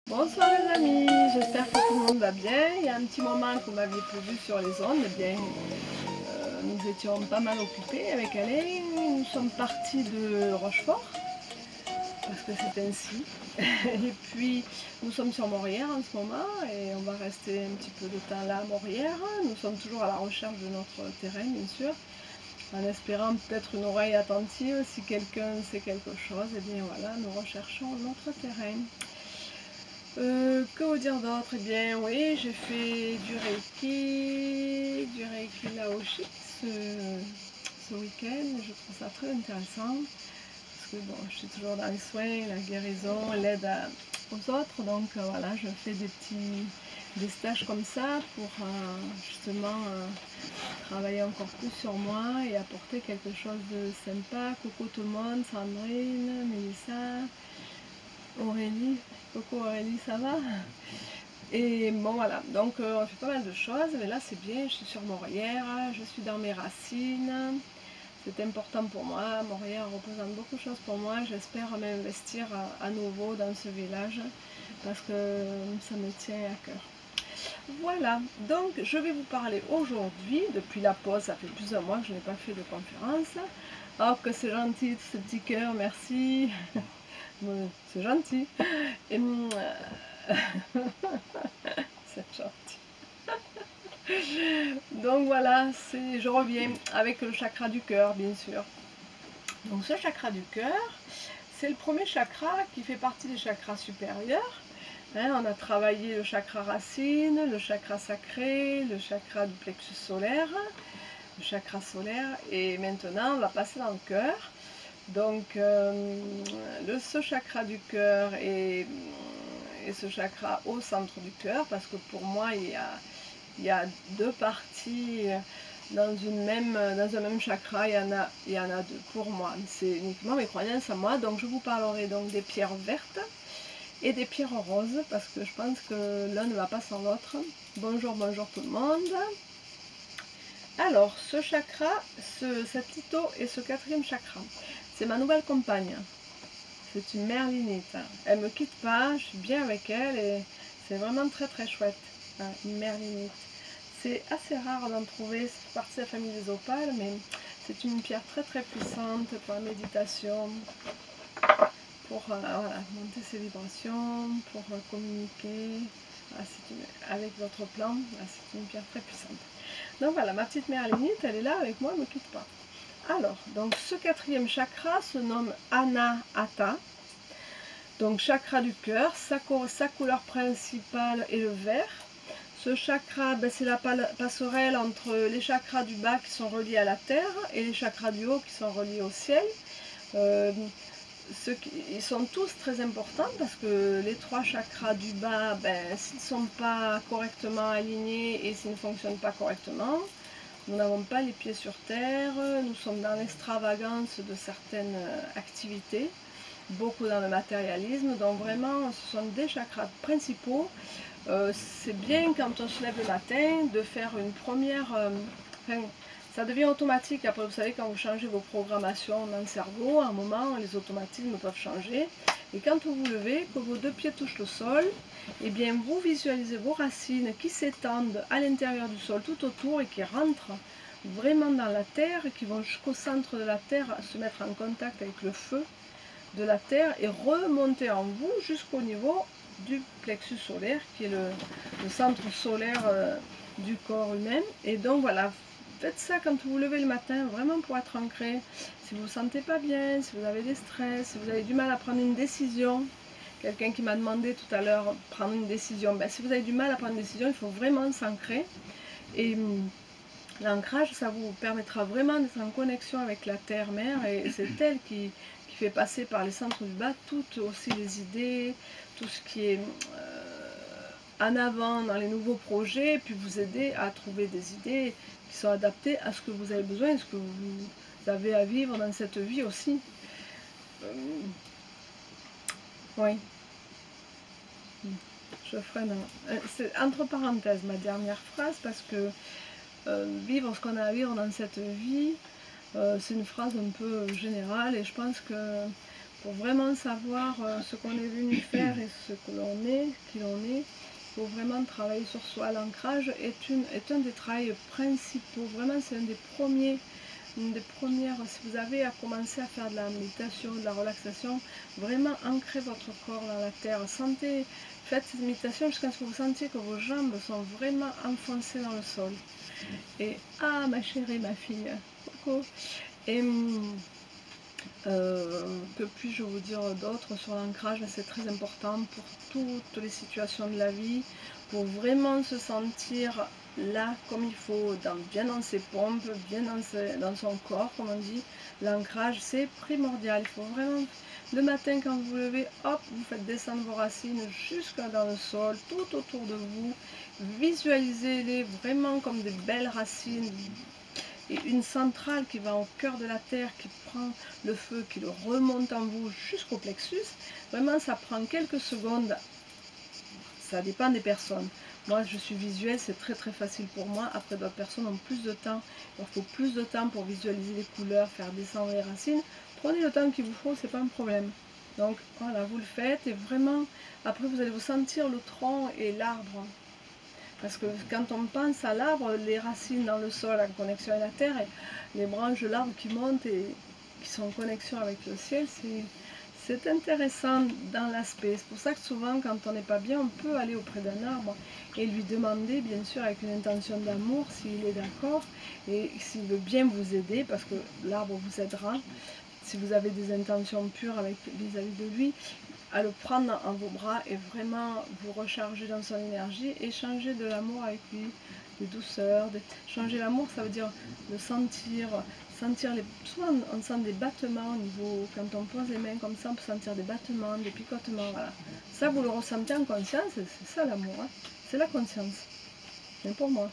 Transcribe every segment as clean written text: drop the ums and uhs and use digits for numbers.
Bonsoir les amis, j'espère que tout le monde va bien. Il y a un petit moment que vous m'aviez plus vu sur les ondes, eh bien, nous étions pas mal occupés avec Alain. Nous sommes partis de Rochefort, parce que c'est ainsi. Et puis, nous sommes sur Morières en ce moment, et on va rester un petit peu de temps là à Morières. Nous sommes toujours à la recherche de notre terrain, bien sûr, en espérant peut-être une oreille attentive. Si quelqu'un sait quelque chose, et bien voilà, nous recherchons notre terrain. Que vous dire d'autre? Eh bien oui, j'ai fait du Reiki Laoshi ce week-end. Je trouve ça très intéressant parce que bon, je suis toujours dans les soins, la guérison, l'aide aux autres. Donc voilà, je fais des stages comme ça pour justement travailler encore plus sur moi et apporter quelque chose de sympa. Coucou tout le monde, Sandrine, Mélissa, Aurélie. Coucou Aurélie, ça va? Et bon voilà, donc on fait pas mal de choses, mais là c'est bien, je suis sur Morières, je suis dans mes racines, c'est important pour moi, Morières représente beaucoup de choses pour moi, j'espère m'investir à nouveau dans ce village, parce que ça me tient à cœur. Voilà, donc je vais vous parler aujourd'hui, depuis la pause, ça fait plusieurs mois que je n'ai pas fait de conférence. Oh que c'est gentil, ce petit cœur, merci. C'est gentil. Et, c'est gentil. Donc voilà, je reviens avec le chakra du cœur, bien sûr. Donc ce chakra du cœur, c'est le premier chakra qui fait partie des chakras supérieurs. Hein, on a travaillé le chakra racine, le chakra sacré, le chakra du plexus solaire, le chakra solaire, et maintenant on va passer dans le cœur. Donc ce chakra du cœur et ce chakra au centre du cœur, parce que pour moi il y a deux parties dans un même chakra, il y en a deux pour moi. C'est uniquement mes croyances à moi. Donc je vous parlerai donc des pierres vertes et des pierres roses, parce que je pense que l'un ne va pas sans l'autre. Bonjour, bonjour tout le monde. Alors, ce chakra, cet ito est ce quatrième chakra. C'est ma nouvelle compagne. C'est une merlinite. Elle ne me quitte pas, je suis bien avec elle et c'est vraiment très très chouette. Hein, une merlinite. C'est assez rare d'en trouver, c'est partie de la famille des opales, mais c'est une pierre très très puissante pour la méditation, pour voilà, monter ses vibrations, pour communiquer avec votre plan. C'est une pierre très puissante. Donc voilà, ma petite merlinite, elle est là avec moi, elle ne me quitte pas. Alors, donc ce quatrième chakra se nomme Anahata. Donc chakra du cœur, sa couleur principale est le vert. Ce chakra, ben, c'est la passerelle entre les chakras du bas qui sont reliés à la terre et les chakras du haut qui sont reliés au ciel. Ils sont tous très importants parce que les trois chakras du bas, ben, s'ils ne sont pas correctement alignés et s'ils ne fonctionnent pas correctement, nous n'avons pas les pieds sur terre, nous sommes dans l'extravagance de certaines activités, beaucoup dans le matérialisme, donc vraiment ce sont des chakras principaux. C'est bien quand on se lève le matin de faire une première... ça devient automatique, après vous savez quand vous changez vos programmations dans le cerveau, à un moment les automatismes peuvent changer. Et quand vous vous levez, que vos deux pieds touchent le sol, et bien vous visualisez vos racines qui s'étendent à l'intérieur du sol tout autour et qui rentrent vraiment dans la terre, et qui vont jusqu'au centre de la terre se mettre en contact avec le feu de la terre et remonter en vous jusqu'au niveau du plexus solaire qui est le centre solaire du corps humain. Et donc voilà, faites ça quand vous vous levez le matin, vraiment pour être ancré. Si vous ne vous sentez pas bien, si vous avez des stress, si vous avez du mal à prendre une décision, quelqu'un qui m'a demandé tout à l'heure prendre une décision, ben, si vous avez du mal à prendre une décision, il faut vraiment s'ancrer. Et l'ancrage, ça vous permettra vraiment d'être en connexion avec la terre-mère, et c'est elle qui fait passer par les centres du bas toutes aussi les idées, tout ce qui est en avant dans les nouveaux projets, et puis vous aider à trouver des idées qui sont adaptées à ce que vous avez besoin, à ce que vous avez à vivre dans cette vie aussi. Oui. Je freine. C'est entre parenthèses ma dernière phrase, parce que vivre ce qu'on a à vivre dans cette vie, c'est une phrase un peu générale, et je pense que pour vraiment savoir ce qu'on est venu faire et ce que l'on est, qui l'on est. Il faut vraiment travailler sur soi. L'ancrage est un des travails principaux. Vraiment, c'est une des premières, si vous avez à commencer à faire de la méditation, de la relaxation, vraiment ancrez votre corps dans la terre. Faites cette méditation jusqu'à ce que vous sentiez que vos jambes sont vraiment enfoncées dans le sol. Et ah, ma chérie, ma fille, coucou. Et que puis-je vous dire d'autre sur l'ancrage? C'est très important pour toutes les situations de la vie, pour vraiment se sentir là comme il faut, bien dans ses pompes, bien dans son corps, comme on dit. L'ancrage, c'est primordial. Il faut vraiment, le matin quand vous vous levez, hop, vous faites descendre vos racines jusque dans le sol, tout autour de vous. Visualisez-les vraiment comme des belles racines, et une centrale qui va au cœur de la terre, qui prend le feu, qui le remonte en vous jusqu'au plexus. Vraiment, ça prend quelques secondes. Ça dépend des personnes. Moi, je suis visuelle, c'est très très facile pour moi. Après, d'autres personnes ont plus de temps. Il faut plus de temps pour visualiser les couleurs, faire descendre les racines. Prenez le temps qu'il vous faut, c'est pas un problème. Donc voilà, vous le faites et vraiment, après vous allez vous sentir le tronc et l'arbre. Parce que quand on pense à l'arbre, les racines dans le sol en connexion avec la terre, et les branches de l'arbre qui montent et qui sont en connexion avec le ciel, c'est intéressant dans l'aspect. C'est pour ça que souvent, quand on n'est pas bien, on peut aller auprès d'un arbre et lui demander, bien sûr, avec une intention d'amour, s'il est d'accord et s'il veut bien vous aider, parce que l'arbre vous aidera. Si vous avez des intentions pures vis-à-vis de lui, à le prendre en vos bras et vraiment vous recharger dans son énergie, échanger de l'amour avec lui, de douceur. Changer l'amour, ça veut dire le sentir souvent on sent des battements au niveau, quand on pose les mains comme ça, on peut sentir des battements, des picotements, voilà. Ça, vous le ressentez en conscience, c'est ça l'amour, hein. C'est la conscience. Mais pour moi.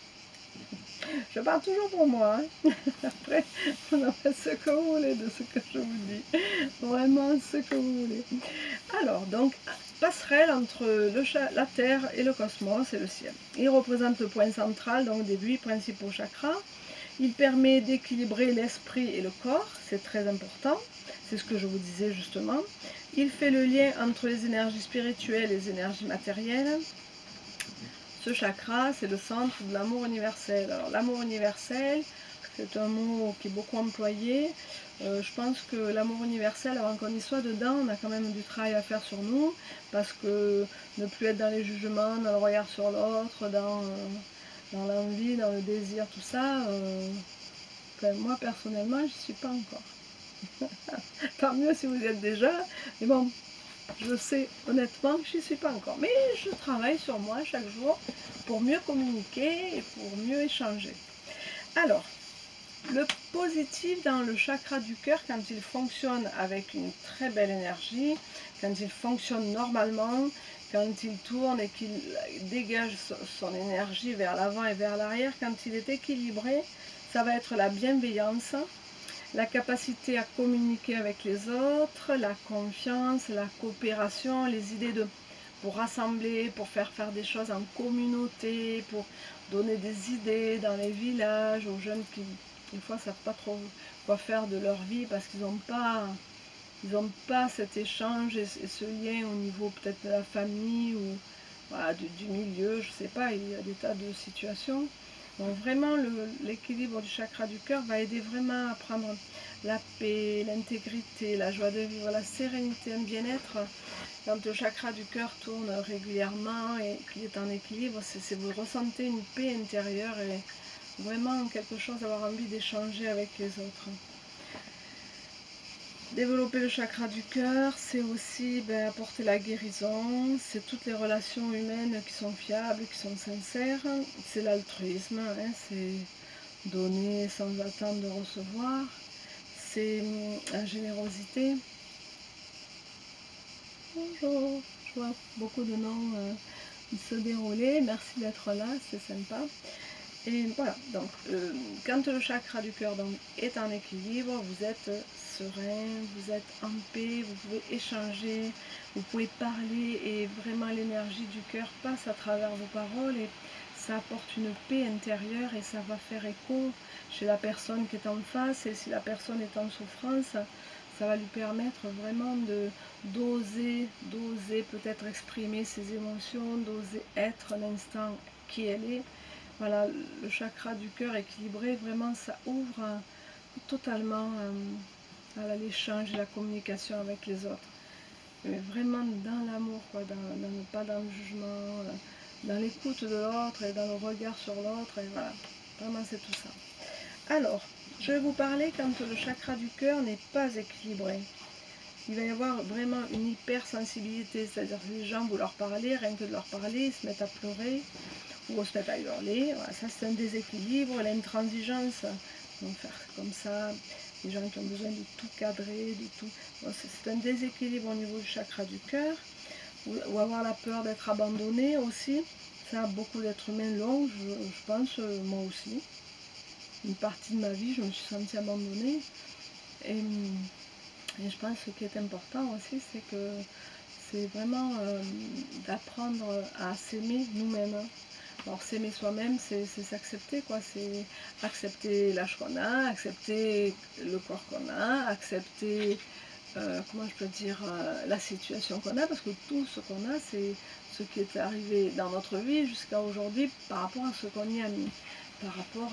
Je parle toujours pour moi, hein. Après, vous en faites ce que vous voulez de ce que je vous dis. Vraiment ce que vous voulez. Alors, donc, passerelle entre la Terre et le cosmos et le ciel. Il représente le point central, donc des 8 principaux chakras. Il permet d'équilibrer l'esprit et le corps, c'est très important. C'est ce que je vous disais justement. Il fait le lien entre les énergies spirituelles et les énergies matérielles. Ce chakra, c'est le centre de l'amour universel. Alors, l'amour universel, c'est un mot qui est beaucoup employé. Je pense que l'amour universel, avant qu'on y soit dedans, on a quand même du travail à faire sur nous, parce que ne plus être dans les jugements, dans le regard sur l'autre, dans l'envie, dans le désir, tout ça, moi personnellement, je n'y suis pas encore. Tant mieux si vous y êtes déjà, mais bon, je sais honnêtement que je n'y suis pas encore. Mais je travaille sur moi chaque jour pour mieux communiquer et pour mieux échanger. Alors, le positif dans le chakra du cœur, quand il fonctionne avec une très belle énergie, quand il fonctionne normalement, quand il tourne et qu'il dégage son énergie vers l'avant et vers l'arrière, quand il est équilibré, ça va être la bienveillance, la capacité à communiquer avec les autres, la confiance, la coopération, les idées pour rassembler, pour faire des choses en communauté, pour donner des idées dans les villages aux jeunes qui, des fois, ne savent pas trop quoi faire de leur vie parce qu'ils n'ont pas cet échange et ce lien au niveau peut-être de la famille ou voilà, du milieu, je ne sais pas, il y a des tas de situations. Donc vraiment, l'équilibre du chakra du cœur va aider vraiment à prendre la paix, l'intégrité, la joie de vivre, la sérénité, un bien-être. Quand le chakra du cœur tourne régulièrement et qu'il est en équilibre, vous ressentez une paix intérieure et vraiment quelque chose, avoir envie d'échanger avec les autres. Développer le chakra du cœur, c'est aussi apporter la guérison, c'est toutes les relations humaines qui sont fiables, qui sont sincères, c'est l'altruisme, hein, c'est donner sans attendre de recevoir, c'est la générosité. Bonjour, je vois beaucoup de noms se dérouler, merci d'être là, c'est sympa. Et voilà, donc quand le chakra du cœur est en équilibre, vous êtes serein, vous êtes en paix, vous pouvez échanger, vous pouvez parler et vraiment l'énergie du cœur passe à travers vos paroles et ça apporte une paix intérieure et ça va faire écho chez la personne qui est en face et si la personne est en souffrance, ça va lui permettre vraiment d'oser peut-être exprimer ses émotions, d'oser être l'instant qui elle est. Voilà, le chakra du cœur équilibré, vraiment ça ouvre totalement à l'échange et la communication avec les autres. Mais vraiment dans l'amour, quoi, pas dans le jugement, dans l'écoute de l'autre et dans le regard sur l'autre, et voilà, vraiment c'est tout ça. Alors, je vais vous parler quand le chakra du cœur n'est pas équilibré. Il va y avoir vraiment une hypersensibilité, c'est-à-dire que les gens, vous leur parlez, rien que de leur parler, ils se mettent à pleurer ou se mettent à hurler. Voilà, ça c'est un déséquilibre, l'intransigeance, donc faire comme ça, les gens qui ont besoin de tout cadrer, de tout. Bon, c'est un déséquilibre au niveau du chakra du cœur, ou avoir la peur d'être abandonné aussi. Ça, beaucoup d'êtres humains l'ont, je pense, moi aussi. Une partie de ma vie, je me suis sentie abandonnée. Et je pense que ce qui est important aussi, c'est que c'est vraiment d'apprendre à s'aimer nous-mêmes. Alors s'aimer soi-même, c'est s'accepter, quoi. C'est accepter l'âge qu'on a, accepter le corps qu'on a, accepter, comment je peux dire, la situation qu'on a, parce que tout ce qu'on a, c'est ce qui est arrivé dans notre vie jusqu'à aujourd'hui par rapport à ce qu'on y a mis, par rapport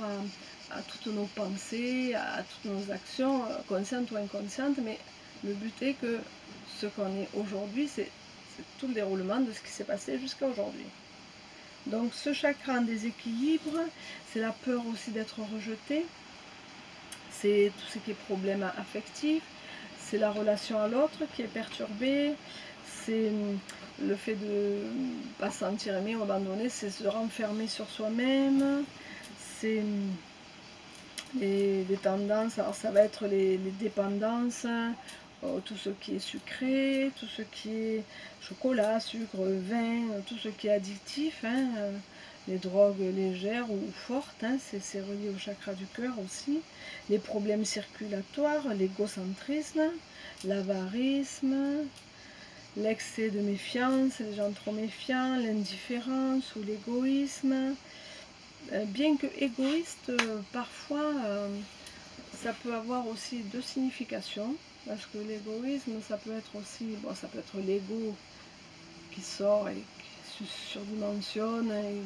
à toutes nos pensées, à toutes nos actions, conscientes ou inconscientes, mais le but est que ce qu'on est aujourd'hui, c'est tout le déroulement de ce qui s'est passé jusqu'à aujourd'hui. Donc ce chakra en déséquilibre, c'est la peur aussi d'être rejeté, c'est tout ce qui est problème affectif, c'est la relation à l'autre qui est perturbée, c'est le fait de ne pas se sentir aimé ou abandonné, c'est se renfermer sur soi-même, c'est des tendances, alors ça va être les dépendances, tout ce qui est sucré, tout ce qui est chocolat, sucre, vin, tout ce qui est addictif, hein, les drogues légères ou fortes, hein, c'est relié au chakra du cœur aussi, les problèmes circulatoires, l'égocentrisme, l'avarisme, l'excès de méfiance, les gens trop méfiants, l'indifférence ou l'égoïsme. Bien que égoïste, parfois ça peut avoir aussi deux significations, parce que l'égoïsme, ça peut être aussi, bon, ça peut être l'ego qui sort et qui surdimensionne et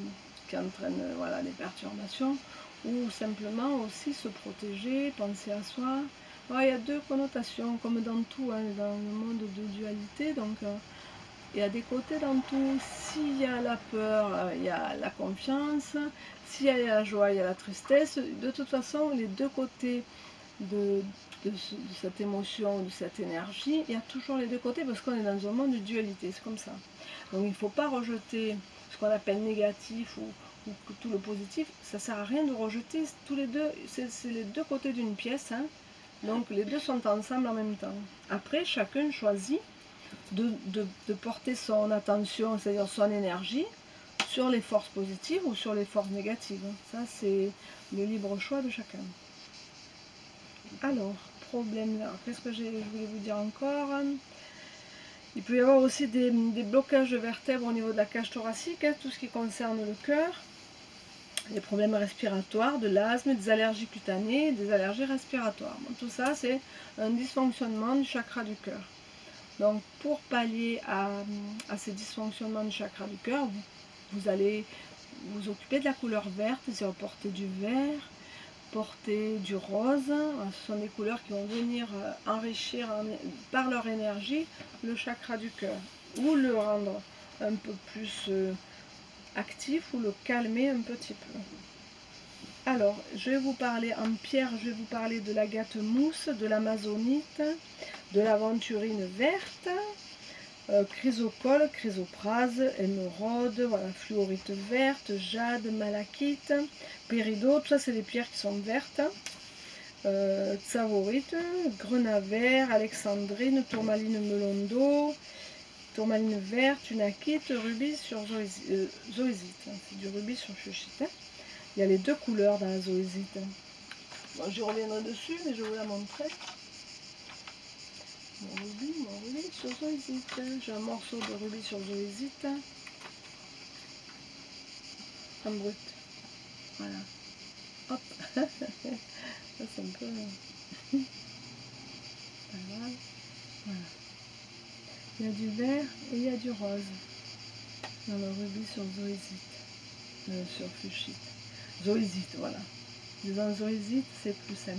qui entraîne voilà, les perturbations, ou simplement aussi se protéger, penser à soi. Alors, il y a deux connotations, comme dans tout, hein, dans le monde de dualité, donc il y a des côtés dans tout. S'il y a la peur, il y a la confiance. S'il y a la joie, il y a la tristesse. De toute façon, les deux côtés de cette émotion, de cette énergie, il y a toujours les deux côtés parce qu'on est dans un monde de dualité, c'est comme ça. Donc il ne faut pas rejeter ce qu'on appelle négatif ou tout le positif. Ça ne sert à rien de rejeter tous les deux, c'est les deux côtés d'une pièce, hein. Donc les deux sont ensemble en même temps. Après, chacun choisit de porter son attention, c'est-à-dire son énergie, sur les forces positives ou sur les forces négatives. Ça, c'est le libre choix de chacun. Alors, problème là, qu'est-ce que je voulais vous dire encore? Il peut y avoir aussi des blocages de vertèbres au niveau de la cage thoracique, hein, tout ce qui concerne le cœur, des problèmes respiratoires, de l'asthme, des allergies cutanées, des allergies respiratoires. Bon, tout ça, c'est un dysfonctionnement du chakra du cœur. Donc, pour pallier à ces dysfonctionnements du chakra du cœur, vous allez vous occuper de la couleur verte, c'est-à-dire porter du vert, porter du rose. Ce sont des couleurs qui vont venir enrichir par leur énergie le chakra du cœur, ou le rendre un peu plus actif, ou le calmer un petit peu. Alors, je vais vous parler en pierre, je vais vous parler de l'agate mousse, de l'amazonite, de l'aventurine verte, chrysocole, chrysoprase, émeraude, voilà, fluorite verte, jade, malachite, péridot, tout ça c'est des pierres qui sont vertes, tsavorite, grenat vert, alexandrine, tourmaline melon d'eau, tourmaline verte, unakite, rubis sur zoésite, c'est du rubis sur chuchite. Il y a les deux couleurs dans la zoésite. Bon, j'y reviendrai dessus, mais je vais vous la montrer. Mon rubis sur zoésite. J'ai un morceau de rubis sur zoésite. En brut. Voilà. Hop. Ça c'est un peu... pas grave. Voilà. Il y a du vert et il y a du rose dans le rubis sur zoésite, sur fuchsite. Zoésite, voilà. Disons zoésite, c'est plus simple.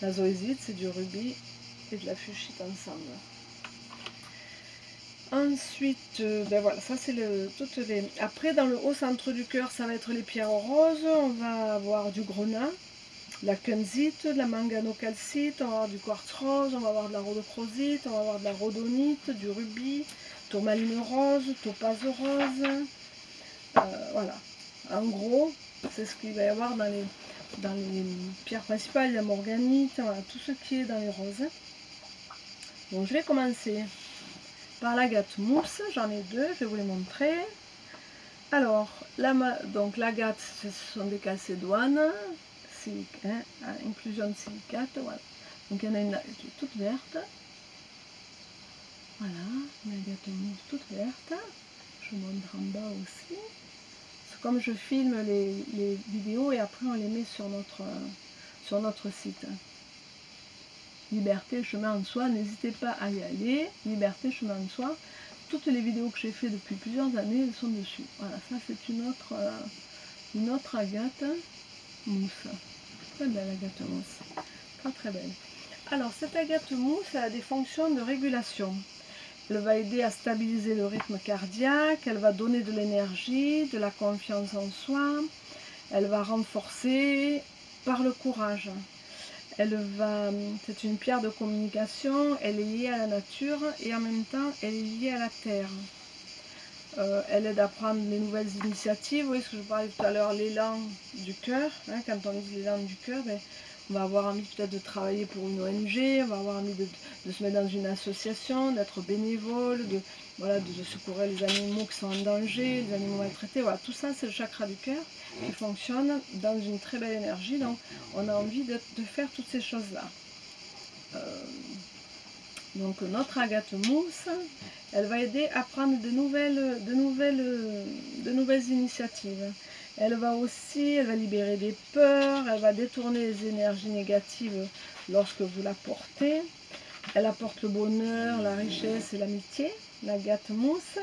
La zoésite, c'est du rubis et de la fuchsite ensemble. Ensuite, ben voilà, ça c'est toutes les... Après, dans le haut centre du cœur, ça va être les pierres roses. On va avoir du grenat, la kunzite, de la manganocalcite, on va avoir du quartz rose, on va avoir de la rhodochrosite, on va avoir de la rhodonite, du rubis, tourmaline rose, topaze rose. Voilà. En gros, c'est ce qu'il va y avoir dans les pierres principales, la morganite, voilà, tout ce qui est dans les roses. Donc je vais commencer par l'agate mousse, j'en ai deux, je vais vous les montrer. Alors, donc l'agate, ce sont des calcédoines, inclusion de silicate, voilà. Donc il y en a une qui est toute verte. Voilà, une agate mousse toute verte. Je vous montre en bas aussi. C'est comme je filme les vidéos et après on les met sur notre site. Liberté, chemin en soi, n'hésitez pas à y aller. Liberté, chemin en soi. Toutes les vidéos que j'ai fait depuis plusieurs années, elles sont dessus. Voilà, ça c'est une autre agate mousse. Très belle agate mousse. Très très belle. Alors cette agate mousse, elle a des fonctions de régulation. Elle va aider à stabiliser le rythme cardiaque, elle va donner de l'énergie, de la confiance en soi, elle va renforcer par le courage. C'est une pierre de communication, elle est liée à la nature et en même temps elle est liée à la terre. Elle aide à prendre les nouvelles initiatives. Vous voyez ce que je parlais tout à l'heure, l'élan du cœur. Hein, quand on dit l'élan du cœur, ben, on va avoir envie peut-être de travailler pour une ONG, on va avoir envie de se mettre dans une association, d'être bénévole, voilà, de secourir les animaux qui sont en danger, les animaux maltraités. Voilà, tout ça, c'est le chakra du cœur qui fonctionne dans une très belle énergie. Donc, on a envie de faire toutes ces choses-là. Donc, notre agate mousse, elle va aider à prendre de nouvelles initiatives. Elle va libérer des peurs, elle va détourner les énergies négatives lorsque vous la portez. Elle apporte le bonheur, la richesse et l'amitié, l'agate mousse.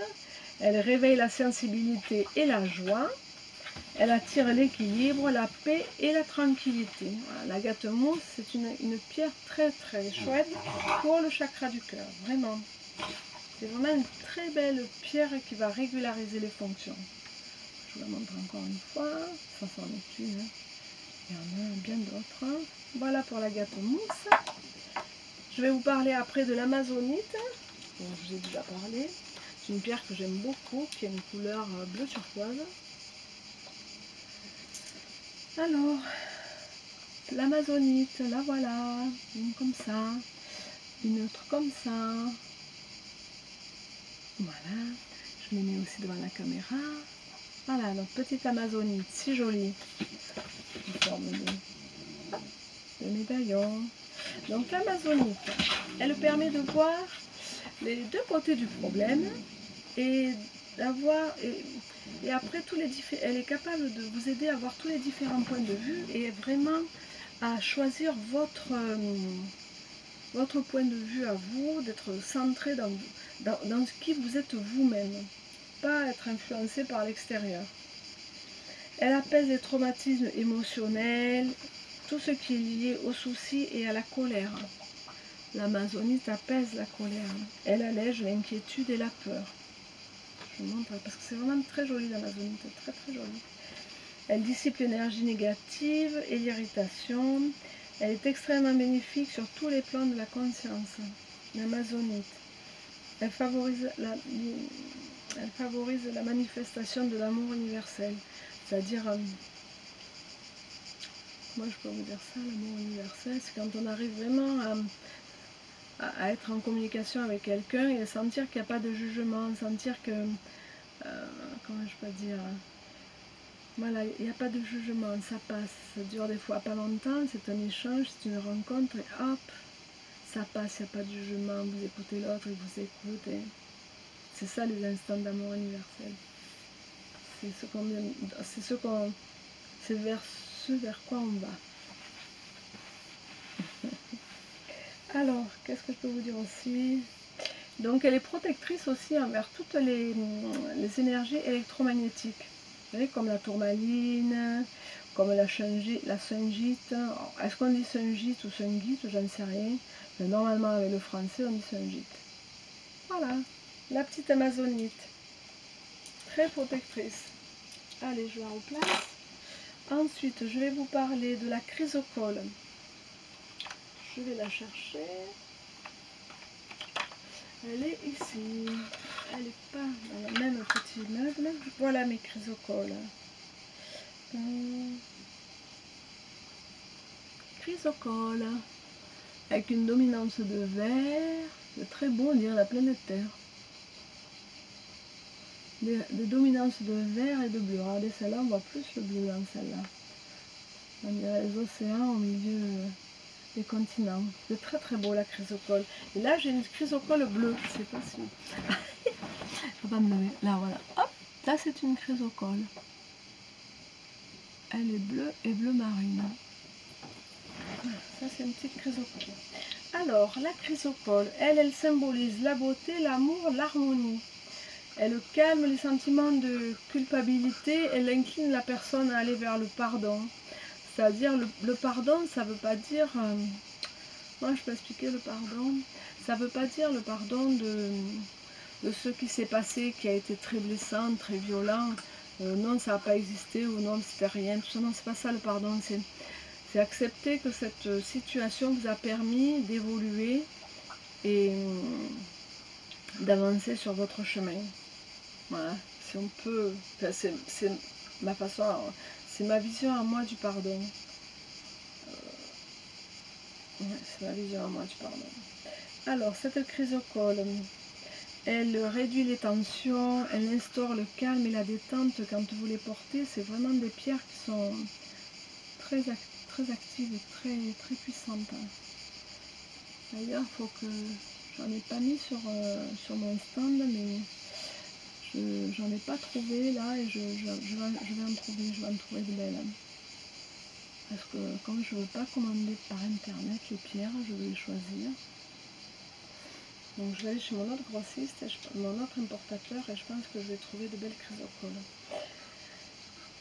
Elle réveille la sensibilité et la joie. Elle attire l'équilibre, la paix et la tranquillité. Voilà, l'agate mousse, c'est une pierre très très chouette pour le chakra du cœur, vraiment. C'est vraiment une très belle pierre qui va régulariser les fonctions. Je vous la montre encore une fois. Ça, c'en est une. Il y en a bien d'autres. Voilà pour l'agate mousse. Je vais vous parler après de l'amazonite. Je vous ai déjà parlé. C'est une pierre que j'aime beaucoup, qui a une couleur bleu turquoise. Alors, l'amazonite, la voilà. Une comme ça. Une autre comme ça. Voilà. Je les mets aussi devant la caméra. Voilà, notre petite amazonite, si jolie. En forme de médaillon. Donc l'amazonite, elle permet de voir les deux côtés du problème et d'avoir... Et après, elle est capable de vous aider à voir tous les différents points de vue et vraiment à choisir votre point de vue à vous, d'être centré dans ce qui vous êtes vous-même, pas être influencé par l'extérieur. Elle apaise les traumatismes émotionnels, tout ce qui est lié aux soucis et à la colère. L'amazonite apaise la colère. Elle allège l'inquiétude et la peur. Je vous montre parce que c'est vraiment très joli l'amazonite, très très joli. Elle dissipe l'énergie négative et l'irritation. Elle est extrêmement bénéfique sur tous les plans de la conscience. L'amazonite. Elle favorise la manifestation de l'amour universel. C'est-à-dire, moi je peux vous dire ça, l'amour universel, c'est quand on arrive vraiment à être en communication avec quelqu'un et à sentir qu'il n'y a pas de jugement, sentir que, comment je peux dire, voilà, il n'y a pas de jugement, ça passe, ça dure des fois pas longtemps, c'est un échange, c'est une rencontre et hop, ça passe, il n'y a pas de jugement, vous écoutez l'autre, il vous écoute, et c'est ça les instants d'amour universel. C'est vers ce vers quoi on va. Alors, qu'est-ce que je peux vous dire aussi? Donc, elle est protectrice aussi envers toutes les énergies électromagnétiques. Vous voyez, comme la tourmaline, comme la shungite. Est-ce qu'on dit shungite ou shungite? Je ne sais rien. Mais normalement, avec le français, on dit shungite. Voilà, la petite amazonite. Très protectrice. Allez, je la replace. Ensuite, je vais vous parler de la chrysocole. Je vais la chercher. Elle est ici. Elle n'est pas dans le même petit meuble. Voilà mes chrysocoles. Chrysocole. Avec une dominance de vert. C'est très beau, on dirait la planète Terre. Des dominances de vert et de bleu. Regardez, celle-là, on voit plus le bleu dans celle-là. On dirait les océans au milieu des continents. C'est très très beau la chrysocole. Et là, j'ai une chrysocole bleue. Je sais pas si... Faut pas me lever. Là, voilà. Hop, là, c'est une chrysocole. Elle est bleue et bleu marine. Ça, c'est une petite chrysocole. Alors, la chrysocole, elle symbolise la beauté, l'amour, l'harmonie. Elle calme les sentiments de culpabilité, elle incline la personne à aller vers le pardon. C'est-à-dire, le pardon, ça ne veut pas dire... moi, je peux expliquer le pardon. Ça ne veut pas dire le pardon de ce qui s'est passé, qui a été très blessant, très violent. Non, ça n'a pas existé, ou non, c'était rien. Tout ça, non, c'est pas ça le pardon. C'est accepter que cette situation vous a permis d'évoluer et d'avancer sur votre chemin. Voilà, si on peut, enfin, c'est ma façon, c'est ma vision à moi du pardon. C'est ma vision à moi du pardon. Alors, cette chrysocole, elle réduit les tensions, elle instaure le calme et la détente quand vous les portez. C'est vraiment des pierres qui sont très actives et très puissantes. D'ailleurs, il faut que... J'en ai pas mis sur mon stand, mais j'en ai pas trouvé là et je vais en trouver de belles. Parce que comme je ne veux pas commander par internet les pierres, je vais les choisir. Donc je vais aller chez mon autre grossiste, mon autre importateur, et je pense que je vais trouver de belles chrysocoles.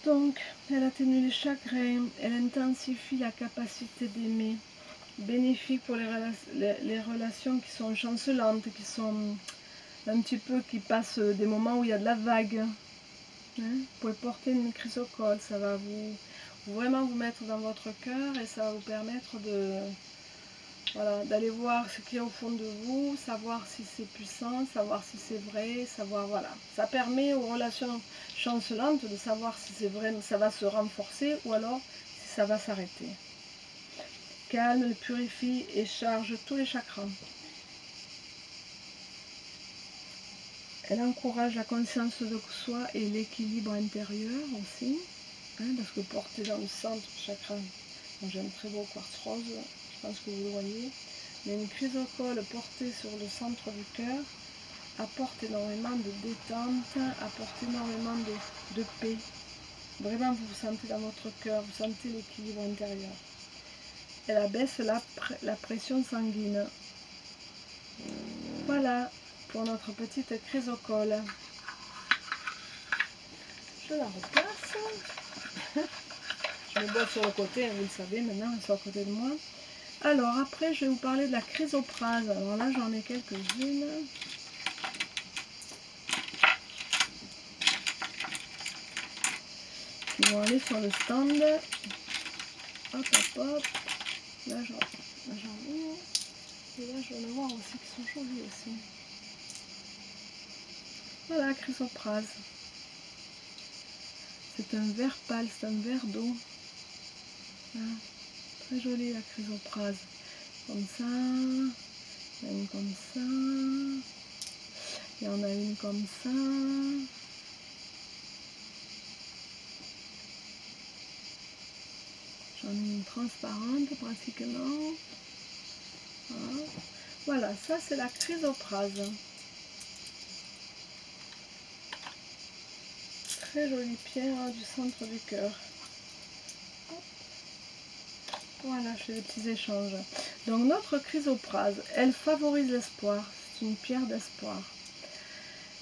Donc, elle atténue les chagrins, elle intensifie la capacité d'aimer, bénéfique pour les relations qui sont chancelantes, qui sont un petit peu, qui passent des moments où il y a de la vague. Hein? Vous pouvez porter une chrysocole, ça va vraiment vous mettre dans votre cœur et ça va vous permettre de... Voilà, d'aller voir ce qu'il y a au fond de vous, savoir si c'est puissant, savoir si c'est vrai, savoir, voilà. Ça permet aux relations chancelantes de savoir si c'est vrai, ça va se renforcer ou alors si ça va s'arrêter. Calme, purifie et charge tous les chakras. Elle encourage la conscience de soi et l'équilibre intérieur aussi, hein, parce que porter dans le centre du chakra, j'ai un très beau quartz rose, je pense que vous le voyez. Mais une chrysocole portée sur le centre du cœur apporte énormément de détente, apporte énormément de paix. Vraiment, vous vous sentez dans votre cœur, vous sentez l'équilibre intérieur. Elle abaisse la pression sanguine. Voilà pour notre petite chrysocole. Je la replace. Je me bois sur le côté, vous le savez maintenant, elle est sur le côté de moi. Alors après, je vais vous parler de la chrysoprase. Alors là, j'en ai quelques-unes. Qui vont aller sur le stand. Hop, hop, hop. Là, j'en ai. Et là, je vais en avoir aussi qui sont jolies aussi. Voilà, chrysoprase. C'est un vert pâle, c'est un vert d'eau. Voilà. Très jolie la chrysoprase. Comme ça. Il y en a une comme ça. Il y en a une comme ça. J'en ai une transparente pratiquement. Voilà, ça c'est la chrysoprase. Très jolie pierre du centre du cœur. Voilà, je fais des petits échanges. Donc notre chrysoprase, elle favorise l'espoir. C'est une pierre d'espoir.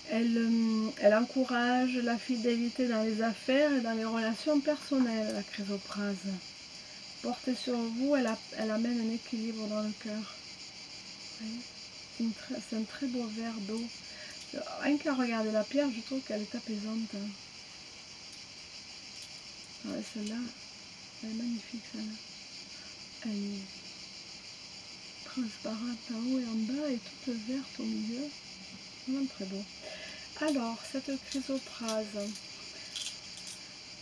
Elle encourage la fidélité dans les affaires et dans les relations personnelles, la chrysoprase. Portée sur vous, elle amène un équilibre dans le cœur. C'est un très beau verre d'eau. Rien qu'à regarder la pierre, je trouve qu'elle est apaisante. Ouais, celle-là, elle est magnifique, celle-là. Elle est transparente en haut et en bas et toute verte au milieu. Vraiment très beau. Alors, cette chrysoprase,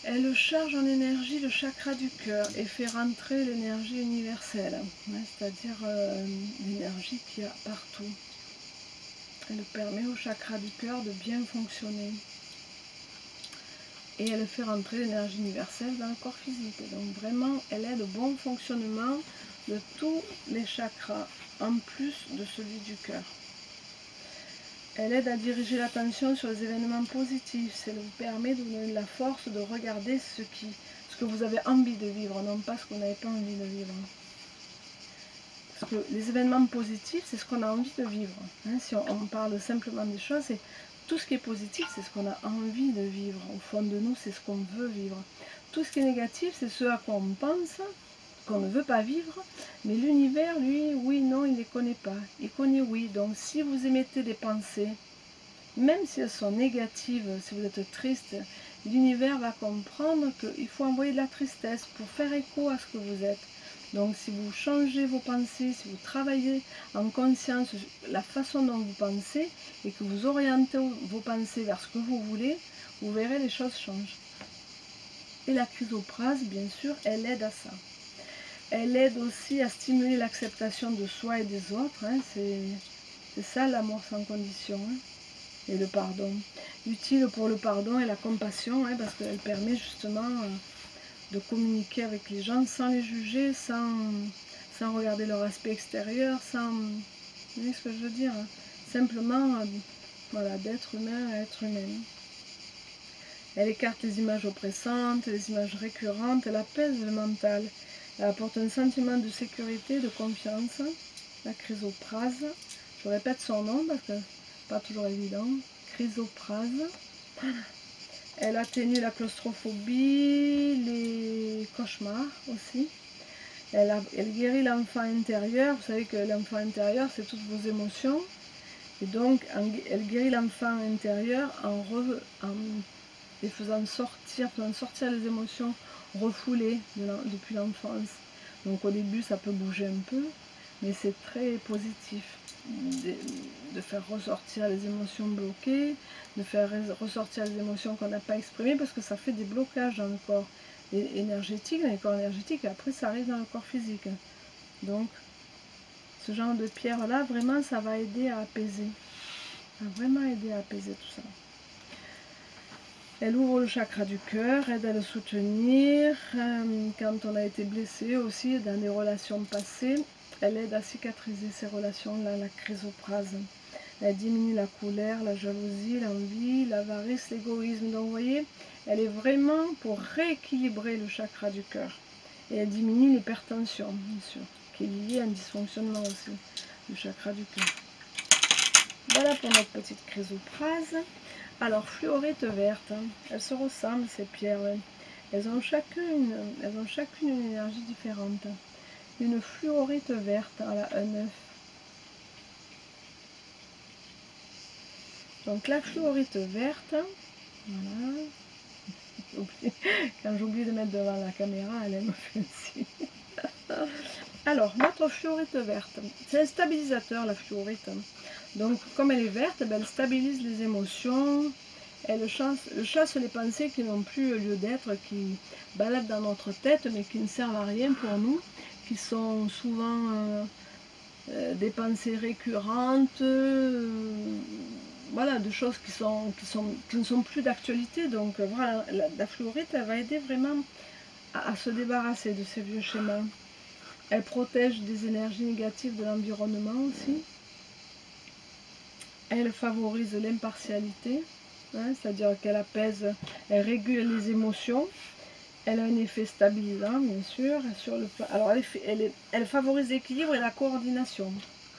elle charge en énergie le chakra du cœur et fait rentrer l'énergie universelle, c'est-à-dire l'énergie qu'il y a partout. Elle permet au chakra du cœur de bien fonctionner. Et elle fait rentrer l'énergie universelle dans le corps physique. Donc vraiment, elle aide au bon fonctionnement de tous les chakras, en plus de celui du cœur. Elle aide à diriger l'attention sur les événements positifs. Elle vous permet de vous donner la force de regarder ce que vous avez envie de vivre, non pas ce que vous n'avez pas envie de vivre. Parce que les événements positifs, c'est ce qu'on a envie de vivre. Si on parle simplement des choses, c'est tout ce qui est positif, c'est ce qu'on a envie de vivre. Au fond de nous, c'est ce qu'on veut vivre. Tout ce qui est négatif, c'est ce à quoi on pense, qu'on ne veut pas vivre. Mais l'univers, lui, oui, non, il ne les connaît pas. Il connaît oui. Donc si vous émettez des pensées, même si elles sont négatives, si vous êtes triste, l'univers va comprendre qu'il faut envoyer de la tristesse pour faire écho à ce que vous êtes. Donc si vous changez vos pensées, si vous travaillez en conscience la façon dont vous pensez et que vous orientez vos pensées vers ce que vous voulez, vous verrez les choses changent. Et la chrysoprase, bien sûr, elle aide à ça. Elle aide aussi à stimuler l'acceptation de soi et des autres. C'est ça l'amour sans condition. Et le pardon. Utile pour le pardon et la compassion, parce qu'elle permet justement de communiquer avec les gens sans les juger, sans regarder leur aspect extérieur, sans... Vous voyez ce que je veux dire? Simplement, voilà, d'être humain à être humain. Elle écarte les images oppressantes, les images récurrentes, elle apaise le mental. Elle apporte un sentiment de sécurité, de confiance. La chrysoprase, je répète son nom parce que c'est pas toujours évident. Chrysoprase. Elle atténue la claustrophobie, les cauchemars aussi. Elle guérit l'enfant intérieur. Vous savez que l'enfant intérieur, c'est toutes vos émotions. Et donc, elle guérit l'enfant intérieur en les faisant sortir les émotions refoulées depuis l'enfance. Donc au début, ça peut bouger un peu, mais c'est très positif de faire ressortir les émotions bloquées, de faire ressortir les émotions qu'on n'a pas exprimées, parce que ça fait des blocages dans le corps énergétique, dans le corps énergétique, et après ça arrive dans le corps physique. Donc, ce genre de pierre-là, vraiment, ça va aider à apaiser. Ça va vraiment aider à apaiser tout ça. Elle ouvre le chakra du cœur, aide à le soutenir quand on a été blessé aussi dans des relations passées. Elle aide à cicatriser ces relations-là, la chrysoprase. Elle diminue la colère, la jalousie, l'envie, l'avarice, l'égoïsme. Donc vous voyez, elle est vraiment pour rééquilibrer le chakra du cœur. Et elle diminue l'hypertension, bien sûr, qui est liée à un dysfonctionnement aussi du chakra du cœur. Voilà pour notre petite chrysoprase. Alors, fluorite verte, elles se ressemblent ces pierres. Elles ont chacune une énergie différente. Une fluorite verte à la E9. Donc la fluorite verte, voilà. Quand j'oublie de mettre devant la caméra, elle me fait aussi. Alors, notre fluorite verte, c'est un stabilisateur, la fluorite. Donc, comme elle est verte, elle stabilise les émotions, elle chasse les pensées qui n'ont plus lieu d'être, qui baladent dans notre tête, mais qui ne servent à rien pour nous, qui sont souvent des pensées récurrentes, voilà, de choses qui ne sont plus d'actualité. Donc, voilà, la fluorite, elle va aider vraiment à se débarrasser de ces vieux schémas. Elle protège des énergies négatives de l'environnement aussi. Elle favorise l'impartialité, c'est-à-dire qu'elle apaise, elle régule les émotions. Elle a un effet stabilisant, bien sûr. Alors, elle favorise l'équilibre et la coordination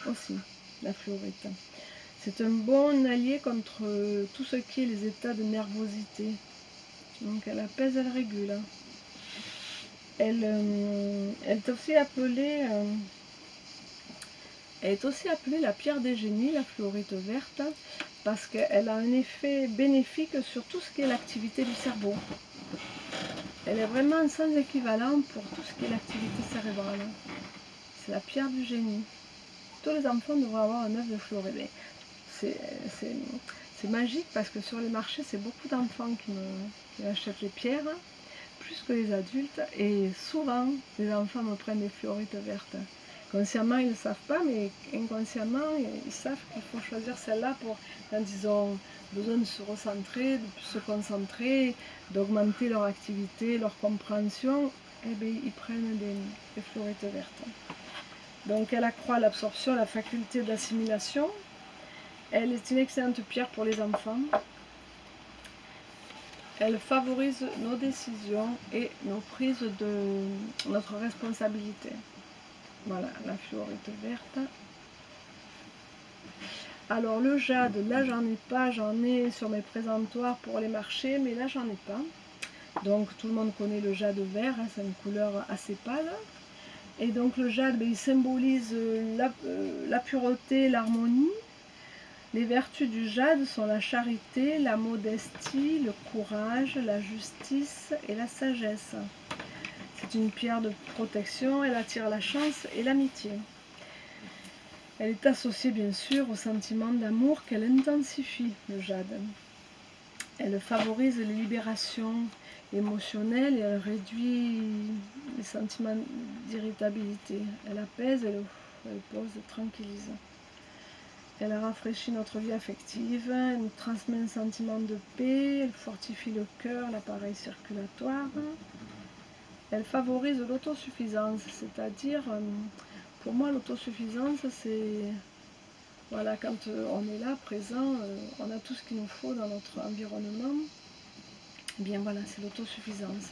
aussi, la fluorite. C'est un bon allié contre tout ce qui est les états de nervosité. Donc, elle apaise, elle régule. Elle est aussi appelée... elle est aussi appelée la pierre des génies, la fluorite verte, parce qu'elle a un effet bénéfique sur tout ce qui est l'activité du cerveau. Elle est vraiment sans équivalent pour tout ce qui est l'activité cérébrale. C'est la pierre du génie. Tous les enfants devraient avoir un œuf de fluorite. C'est magique parce que sur les marchés, c'est beaucoup d'enfants qui achètent les pierres, plus que les adultes. Et souvent, les enfants me prennent des fluorites vertes. Consciemment, ils ne savent pas, mais inconsciemment, ils savent qu'il faut choisir celle-là pour quand ils ont besoin de se recentrer, de se concentrer, d'augmenter leur activité, leur compréhension. Eh bien, ils prennent des fluorites vertes. Donc, elle accroît l'absorption, la faculté d'assimilation. Elle est une excellente pierre pour les enfants. Elle favorise nos décisions et nos prises de notre responsabilité. Voilà, la fluorite verte. Alors le jade, là j'en ai pas, j'en ai sur mes présentoirs pour les marchés, mais là j'en ai pas. Donc tout le monde connaît le jade vert, hein, c'est une couleur assez pâle. Et donc le jade, il symbolise la pureté, l'harmonie. Les vertus du jade sont la charité, la modestie, le courage, la justice et la sagesse. C'est une pierre de protection, elle attire la chance et l'amitié. Elle est associée bien sûr au sentiment d'amour qu'elle intensifie, le jade. Elle favorise les libérations émotionnelles et elle réduit les sentiments d'irritabilité. Elle apaise, elle pose, elle tranquillise. Elle rafraîchit notre vie affective, elle nous transmet un sentiment de paix, elle fortifie le cœur, l'appareil circulatoire. Elle favorise l'autosuffisance, c'est-à-dire, pour moi, l'autosuffisance, c'est, voilà, quand on est là, présent, on a tout ce qu'il nous faut dans notre environnement. Bien voilà, c'est l'autosuffisance.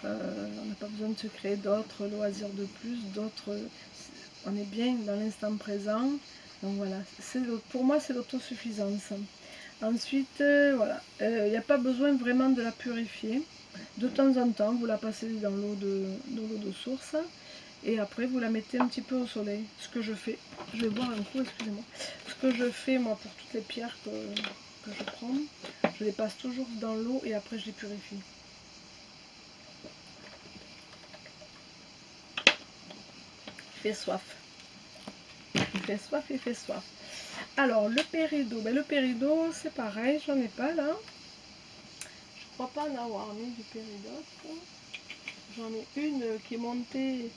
On n'a pas besoin de se créer d'autres loisirs de plus, on est bien dans l'instant présent. Donc voilà, pour moi, c'est l'autosuffisance. Ensuite, voilà, il n'y a pas besoin vraiment de la purifier. De temps en temps, vous la passez dans l'eau de source et après vous la mettez un petit peu au soleil. Ce que je fais, je vais boire un coup, excusez-moi. Ce que je fais moi pour toutes les pierres que je prends, je les passe toujours dans l'eau et après je les purifie. Il fait soif. Il fait soif, il fait soif. Alors le péridot, le péridot c'est pareil, j'en ai pas là. Je crois pas en avoir mis du péridot. J'en ai une qui est montée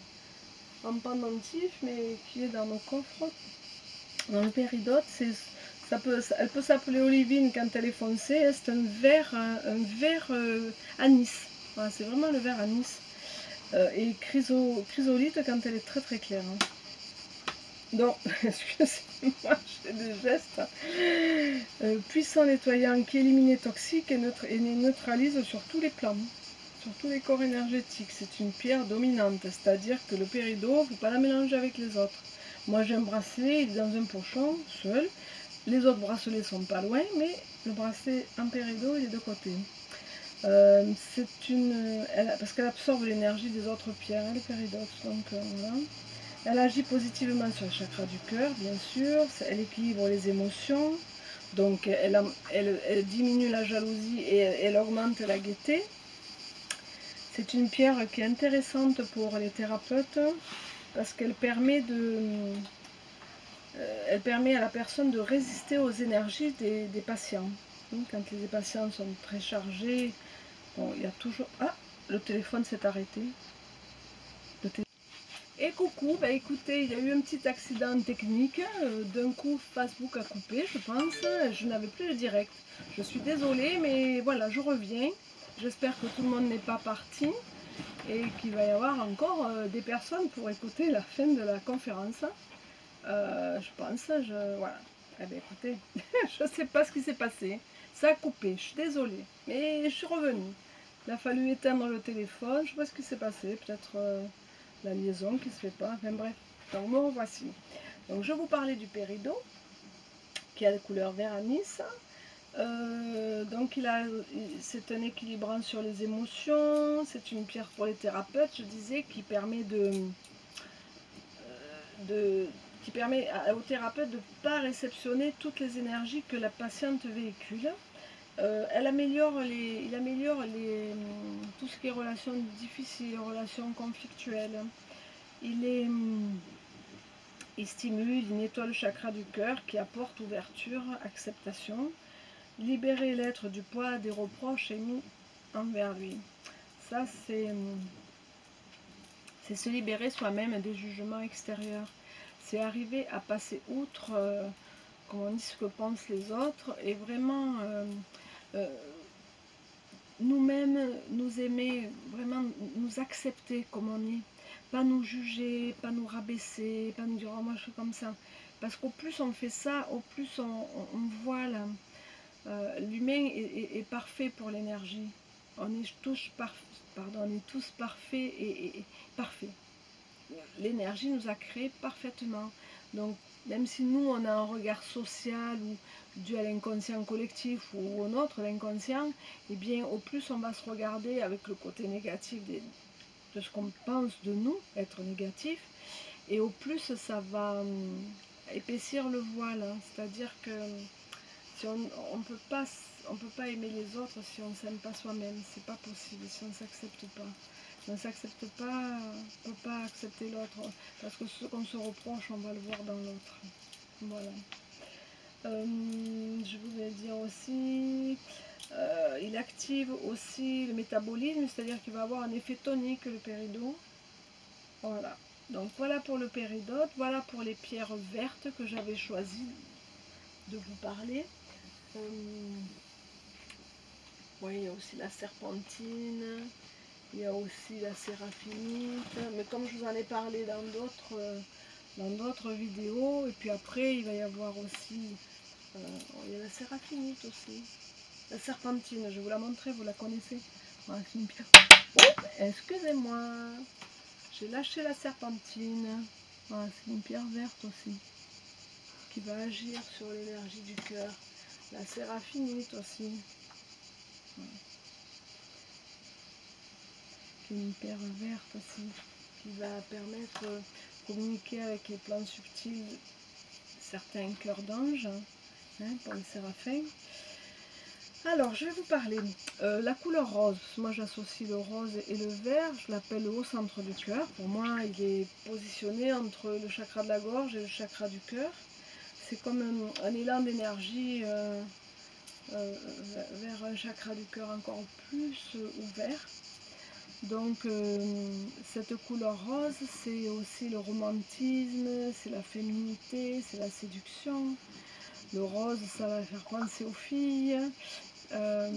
en pendentif, mais qui est dans mon coffre. Dans le péridote, elle peut s'appeler olivine quand elle est foncée. C'est un vert anis. Voilà, c'est vraiment le vert anis. Et chrysolite quand elle est très très claire. Hein. Donc, excusez-moi, j'ai des gestes. Puissant nettoyant qui élimine les toxiques et neutralise sur tous les plans. Sur tous les corps énergétiques. C'est une pierre dominante, c'est-à-dire que le péridot, il ne faut pas la mélanger avec les autres. Moi j'ai un bracelet, il est dans un pochon, seul. Les autres bracelets sont pas loin, mais le bracelet en péridot, il est de côté. Parce qu'elle absorbe l'énergie des autres pierres, hein, le péridot. Donc voilà. Elle agit positivement sur le chakra du cœur, bien sûr. Elle équilibre les émotions. Donc elle diminue la jalousie et elle augmente la gaieté. C'est une pierre qui est intéressante pour les thérapeutes parce qu'elle permet à la personne de résister aux énergies des patients. Donc, quand les patients sont très chargés, bon, il y a toujours... Ah, le téléphone s'est arrêté. Et coucou, écoutez, il y a eu un petit accident technique. D'un coup, Facebook a coupé, je pense. Je n'avais plus le direct. Je suis désolée, mais voilà, je reviens. J'espère que tout le monde n'est pas parti et qu'il va y avoir encore des personnes pour écouter la fin de la conférence. Je pense, voilà. Eh bien écoutez, je ne sais pas ce qui s'est passé. Ça a coupé, je suis désolée, mais je suis revenue. Il a fallu éteindre le téléphone. Je ne sais pas ce qui s'est passé. Peut-être la liaison qui ne se fait pas. Enfin bref. Donc me revoici. Donc je vous parlais du péridot, qui a la couleur vert anis. Donc c'est un équilibrant sur les émotions. C'est une pierre pour les thérapeutes, je disais, qui permet au thérapeute de ne pas réceptionner toutes les énergies que la patiente véhicule. Il améliore tout ce qui est relations difficiles, relations conflictuelles. Il stimule, il nettoie le chakra du cœur qui apporte ouverture, acceptation. Libérer l'être du poids des reproches émis envers lui. Ça, c'est se libérer soi-même des jugements extérieurs. C'est arriver à passer outre, comme on dit, ce que pensent les autres et vraiment nous-mêmes nous aimer, vraiment nous accepter comme on est, pas nous juger, pas nous rabaisser, pas nous dire oh, moi je suis comme ça, parce qu'au plus on fait ça, au plus on voit là, l'humain est parfait pour l'énergie, on est tous parfaits et parfaits, l'énergie nous a créés parfaitement, donc même si nous on a un regard social ou dû à l'inconscient collectif ou au nôtre, l'inconscient, et bien au plus on va se regarder avec le côté négatif de ce qu'on pense de nous, être négatif, et au plus ça va épaissir le voile, hein. C'est-à-dire que si on ne peut pas aimer les autres si on ne s'aime pas soi-même, c'est pas possible, si on ne s'accepte pas. Si on ne s'accepte pas, on ne peut pas accepter l'autre, parce que ce qu'on se reproche, on va le voir dans l'autre. Voilà. Je voulais dire aussi, il active aussi le métabolisme, c'est-à-dire qu'il va avoir un effet tonique, le péridot. Voilà. Donc voilà pour le péridote, voilà pour les pierres vertes que j'avais choisi de vous parler. Oui, il y a aussi la serpentine, il y a aussi la séraphinite, mais comme je vous en ai parlé dans d'autres vidéos, et puis après il va y avoir aussi, il y a la séraphinite aussi, la serpentine, je vais vous la montrer, vous la connaissez. Voilà, c'est une pierre. Oh, excusez-moi, j'ai lâché la serpentine. Voilà, c'est une pierre verte aussi, qui va agir sur l'énergie du cœur. La séraphinite aussi. Voilà. Une pierre verte aussi, qui va permettre de communiquer avec les plans subtils, certains cœurs d'ange, hein, pour les séraphins. Alors, je vais vous parler la couleur rose. Moi, j'associe le rose et le vert. Je l'appelle le haut centre du cœur. Pour moi, il est positionné entre le chakra de la gorge et le chakra du cœur. C'est comme un élan d'énergie vers un chakra du cœur encore plus ouvert. Donc cette couleur rose, c'est aussi le romantisme, c'est la féminité, c'est la séduction. Le rose, ça va faire penser aux filles. Ça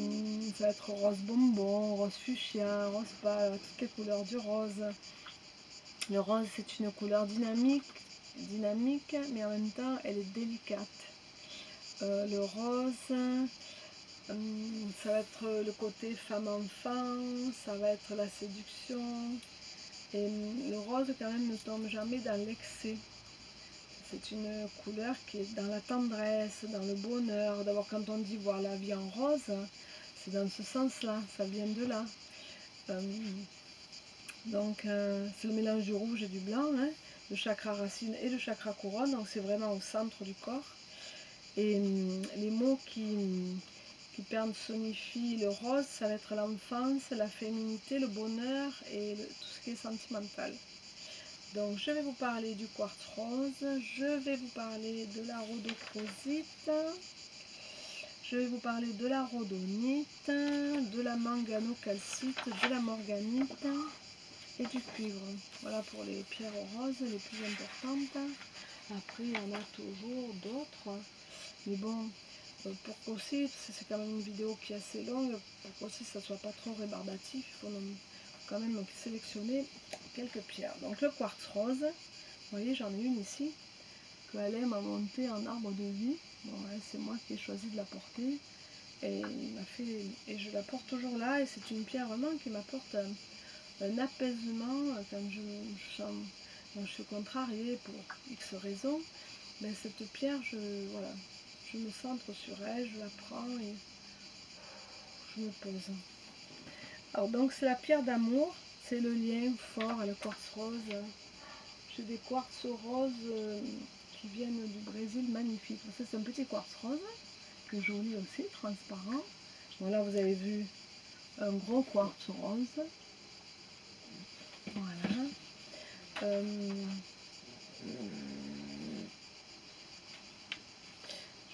va être rose bonbon, rose fuchsia, rose pâle, toutes les couleurs du rose. Le rose, c'est une couleur dynamique, mais en même temps, elle est délicate. Le rose, ça va être le côté femme-enfant, ça va être la séduction. Et le rose, quand même, ne tombe jamais dans l'excès. C'est une couleur qui est dans la tendresse, dans le bonheur. D'abord, quand on dit voir la vie en rose, c'est dans ce sens-là, ça vient de là. Donc, c'est le mélange du rouge et du blanc, hein, le chakra racine et le chakra couronne. Donc, c'est vraiment au centre du corps. Et les mots qui personnifient le rose, ça va être l'enfance, la féminité, le bonheur et tout ce qui est sentimental. Donc je vais vous parler du quartz rose, je vais vous parler de la rhodochrosite, je vais vous parler de la rhodonite, de la manganocalcite, de la morganite et du cuivre. Voilà pour les pierres roses les plus importantes. Après il y en a toujours d'autres, mais bon, pour qu'aussi, c'est quand même une vidéo qui est assez longue, pour qu'aussi ça ne soit pas trop rébarbatif, il faut quand même sélectionner quelques pierres. Donc le quartz rose, vous voyez j'en ai une ici, qu'elle m'a monté en arbre de vie. Bon, ouais, c'est moi qui ai choisi de la porter. Et il m'a fait, et je la porte toujours là, et c'est une pierre vraiment qui m'apporte un apaisement quand quand je suis contrariée pour X raisons. Mais cette pierre, voilà, je me centre sur elle, je la prends et je me pose. Alors donc c'est la pierre d'amour, c'est le lien fort à le quartz rose. J'ai des quartz roses qui viennent du Brésil, magnifiques. Ça c'est un petit quartz rose, que joli aussi, transparent. Voilà, vous avez vu un gros quartz rose. Voilà.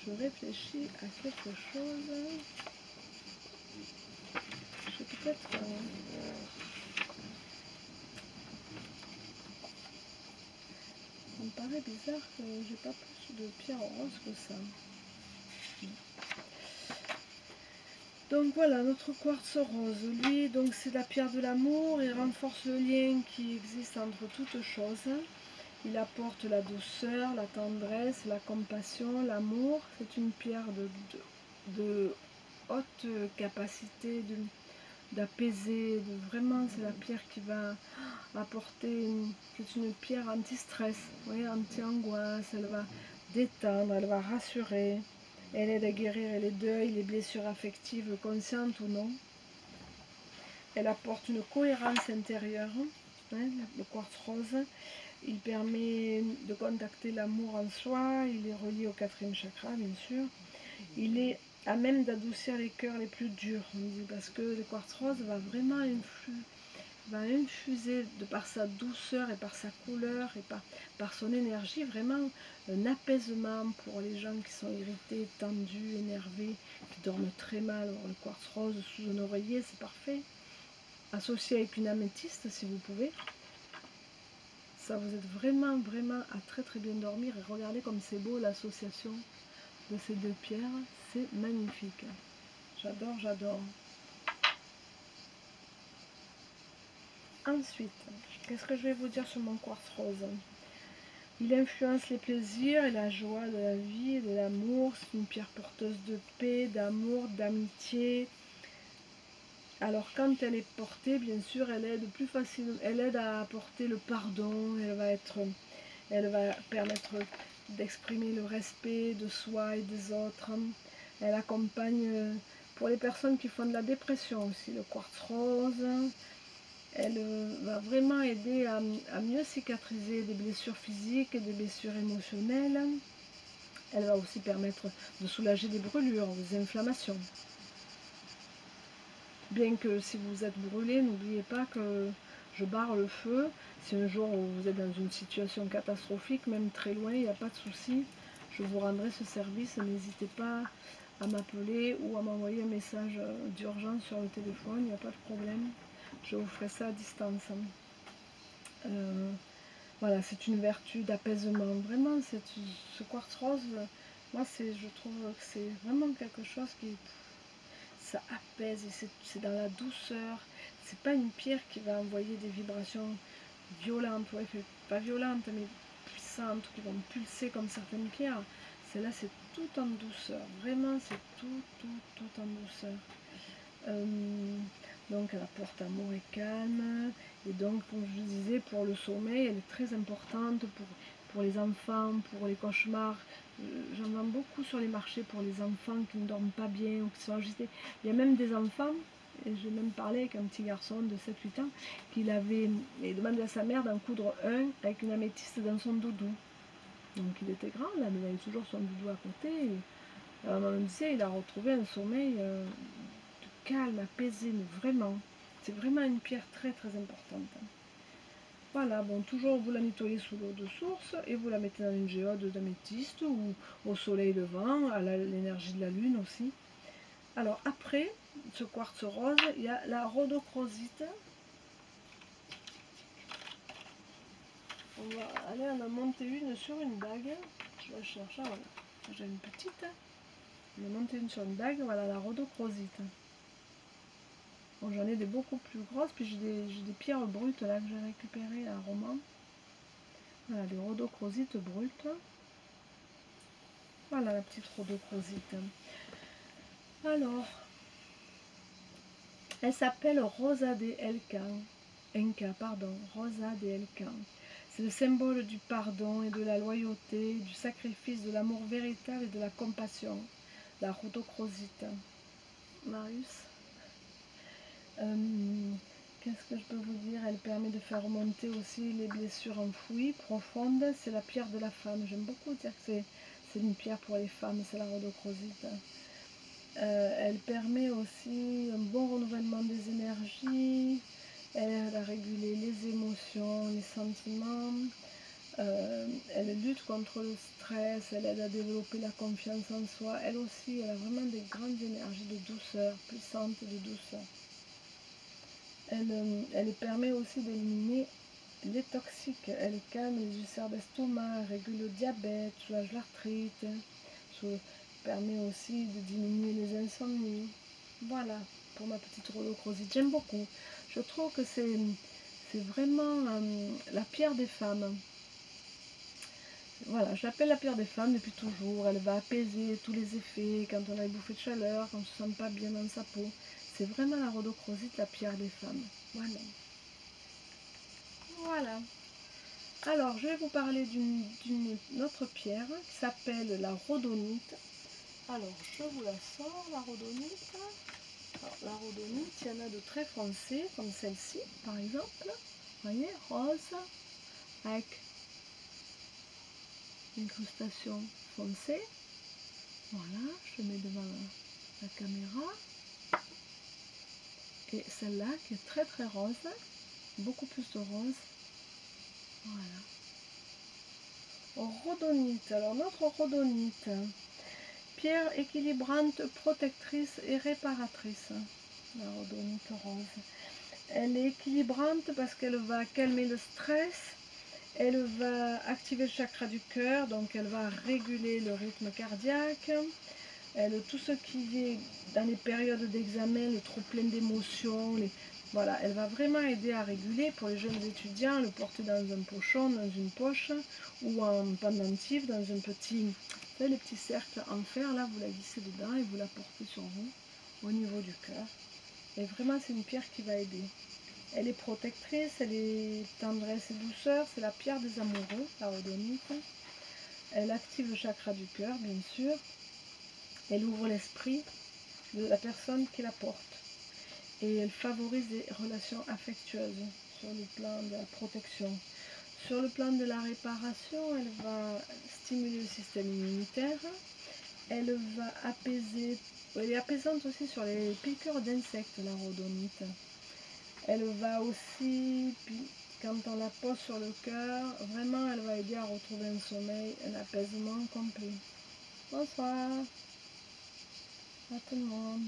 Je réfléchis à quelque chose. Je vais peut-être... ça me paraît bizarre que j'ai pas plus de pierres roses que ça. Donc voilà, notre quartz rose, lui, donc c'est la pierre de l'amour, il renforce le lien qui existe entre toutes choses. Il apporte la douceur, la tendresse, la compassion, l'amour. C'est une pierre de haute capacité d'apaiser, vraiment c'est la pierre qui va apporter, c'est une pierre anti-stress, anti-angoisse, elle va détendre, elle va rassurer, elle aide à guérir les deuils, les blessures affectives, conscientes ou non. Elle apporte une cohérence intérieure, le quartz rose. Il permet de contacter l'amour en soi, il est relié au 4e chakra, bien sûr. Il est à même d'adoucir les cœurs les plus durs, on dit, parce que le quartz rose va vraiment infuser de par sa douceur et par sa couleur et par son énergie, vraiment un apaisement pour les gens qui sont irrités, tendus, énervés, qui dorment très mal. Alors, le quartz rose sous un oreiller, c'est parfait. Associé avec une améthyste, si vous pouvez. Ça vous aide vraiment, vraiment à très très bien dormir. Et regardez comme c'est beau l'association de ces deux pierres. C'est magnifique. J'adore, j'adore. Ensuite, qu'est-ce que je vais vous dire sur mon quartz rose? Il influence les plaisirs et la joie de la vie et de l'amour. C'est une pierre porteuse de paix, d'amour, d'amitié. Alors quand elle est portée, bien sûr, elle aide plus facilement, elle aide à apporter le pardon. Elle va permettre d'exprimer le respect de soi et des autres. Elle accompagne pour les personnes qui font de la dépression aussi, le quartz rose. Elle va vraiment aider à mieux cicatriser des blessures physiques et des blessures émotionnelles. Elle va aussi permettre de soulager des brûlures, des inflammations. Bien que si vous êtes brûlé, n'oubliez pas que je barre le feu. Si un jour vous êtes dans une situation catastrophique, même très loin, il n'y a pas de souci. Je vous rendrai ce service. N'hésitez pas à m'appeler ou à m'envoyer un message d'urgence sur le téléphone. Il n'y a pas de problème. Je vous ferai ça à distance. Voilà, c'est une vertu d'apaisement. Vraiment, ce quartz rose, moi, je trouve que c'est vraiment quelque chose qui... ça apaise et c'est dans la douceur. C'est pas une pierre qui va envoyer des vibrations violentes, ouais, pas violentes, mais puissantes, qui vont pulser comme certaines pierres. Celle-là, c'est tout en douceur. Vraiment, c'est tout en douceur. Donc elle apporte amour et calme, et donc comme je disais, pour le sommeil elle est très importante pour les enfants, pour les cauchemars. J'en vends beaucoup sur les marchés pour les enfants qui ne dorment pas bien ou qui sont agités. Il y a même des enfants, et j'ai même parlé avec un petit garçon de 7-8 ans qu'il avait demandé à sa mère d'en coudre un avec une améthyste dans son doudou. Donc il était grand là, mais il avait toujours son doudou à côté, et à un moment donné il a retrouvé un sommeil calme, apaisé, mais vraiment, c'est vraiment une pierre très très importante. Voilà, bon, toujours vous la nettoyez sous l'eau de source et vous la mettez dans une géode d'améthyste ou au soleil levant, à l'énergie de la lune aussi. Alors après, ce quartz rose, il y a la rhodochrosite. On va aller en monter une sur une bague. Je vais chercher, voilà, j'ai une petite. On va monter une sur une bague, voilà la rhodochrosite. Bon, j'en ai des beaucoup plus grosses, puis j'ai des pierres brutes là que j'ai récupérées à Romans. Voilà, des rhodochrosites brutes. Voilà la petite rhodochrosite. Alors, elle s'appelle Rosa de Enca, pardon, Rosa de Elcan. C'est le symbole du pardon et de la loyauté, du sacrifice, de l'amour véritable et de la compassion. La rhodochrosite. Marius. Qu'est-ce que je peux vous dire? Elle permet de faire remonter aussi les blessures enfouies, profondes. C'est la pierre de la femme. J'aime beaucoup dire que c'est une pierre pour les femmes, c'est la rhodochrosite. Elle permet aussi un bon renouvellement des énergies. Elle aide à réguler les émotions, les sentiments. Elle lutte contre le stress, elle aide à développer la confiance en soi. Elle aussi, elle a vraiment des grandes énergies de douceur, puissantes de douceur. Elle permet aussi d'éliminer les toxiques. Elle calme les ulcères d'estomac, régule le diabète, soulage l'arthrite, permet aussi de diminuer les insomnies. Voilà, pour ma petite rhodochrosite. J'aime beaucoup. Je trouve que c'est vraiment la pierre des femmes. Voilà, je l'appelle la pierre des femmes depuis toujours. Elle va apaiser tous les effets quand on a une bouffée de chaleur, quand on ne se sent pas bien dans sa peau. C'est vraiment la rhodochrosite, la pierre des femmes. Voilà. Voilà. Alors, je vais vous parler d'une autre pierre qui s'appelle la rhodonite. Alors, je vous la sors, la rhodonite. Alors, la rhodonite, il y en a de très foncées, comme celle-ci, par exemple. Vous voyez, rose, avec incrustation foncée. Voilà, je mets devant la caméra. Et celle-là qui est très très rose, beaucoup plus de rose. Voilà. Rhodonite, alors notre rhodonite, pierre équilibrante, protectrice et réparatrice. La rhodonite rose. Elle est équilibrante parce qu'elle va calmer le stress, elle va activer le chakra du cœur, donc elle va réguler le rythme cardiaque. Tout ce qui est dans les périodes d'examen, le trop plein d'émotions, voilà, elle va vraiment aider à réguler pour les jeunes étudiants, le porter dans un pochon, dans une poche ou en pendentif, dans un petit, vous savez, les petits cercles en fer, là vous la glissez dedans et vous la portez sur vous au niveau du cœur. Et vraiment c'est une pierre qui va aider. Elle est protectrice, elle est tendresse et douceur, c'est la pierre des amoureux, la rhodonite. Elle active le chakra du cœur, bien sûr. Elle ouvre l'esprit de la personne qui la porte. Et elle favorise les relations affectueuses sur le plan de la protection. Sur le plan de la réparation, elle va stimuler le système immunitaire. Elle va apaiser, elle est apaisante aussi sur les piqûres d'insectes, la rhodonite. Elle va aussi, quand on la pose sur le cœur, vraiment elle va aider à retrouver un sommeil, un apaisement complet. Bonsoir à tout le monde.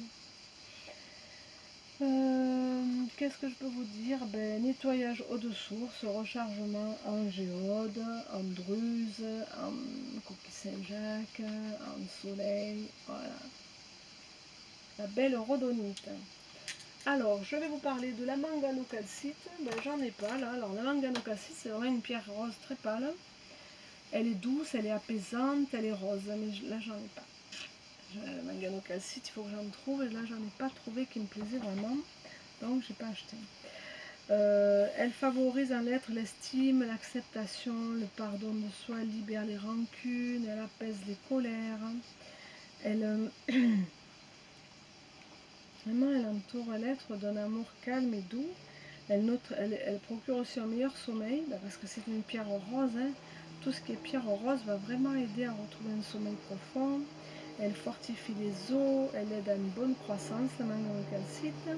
Qu'est-ce que je peux vous dire? Nettoyage eau de source, rechargement en géode, en druse, en coquille Saint-Jacques, en soleil, voilà. La belle rhodonite. Alors, je vais vous parler de la manganocalcite. J'en ai pas là. Alors, la manganocalcite, c'est vraiment une pierre rose très pâle. Elle est douce, elle est apaisante, elle est rose. Mais là, j'en ai pas. La manganocalcite, il faut que j'en trouve. Et là, j'en ai pas trouvé qui me plaisait vraiment. Donc, j'ai pas acheté. Elle favorise en l'être l'estime, l'acceptation, le pardon de soi, elle libère les rancunes, elle apaise les colères. Elle, vraiment, elle entoure l'être d'un amour calme et doux. Elle procure aussi un meilleur sommeil, parce que c'est une pierre rose. Hein. Tout ce qui est pierre rose va vraiment aider à retrouver un sommeil profond. Elle fortifie les os, elle aide à une bonne croissance, la manganocalcite.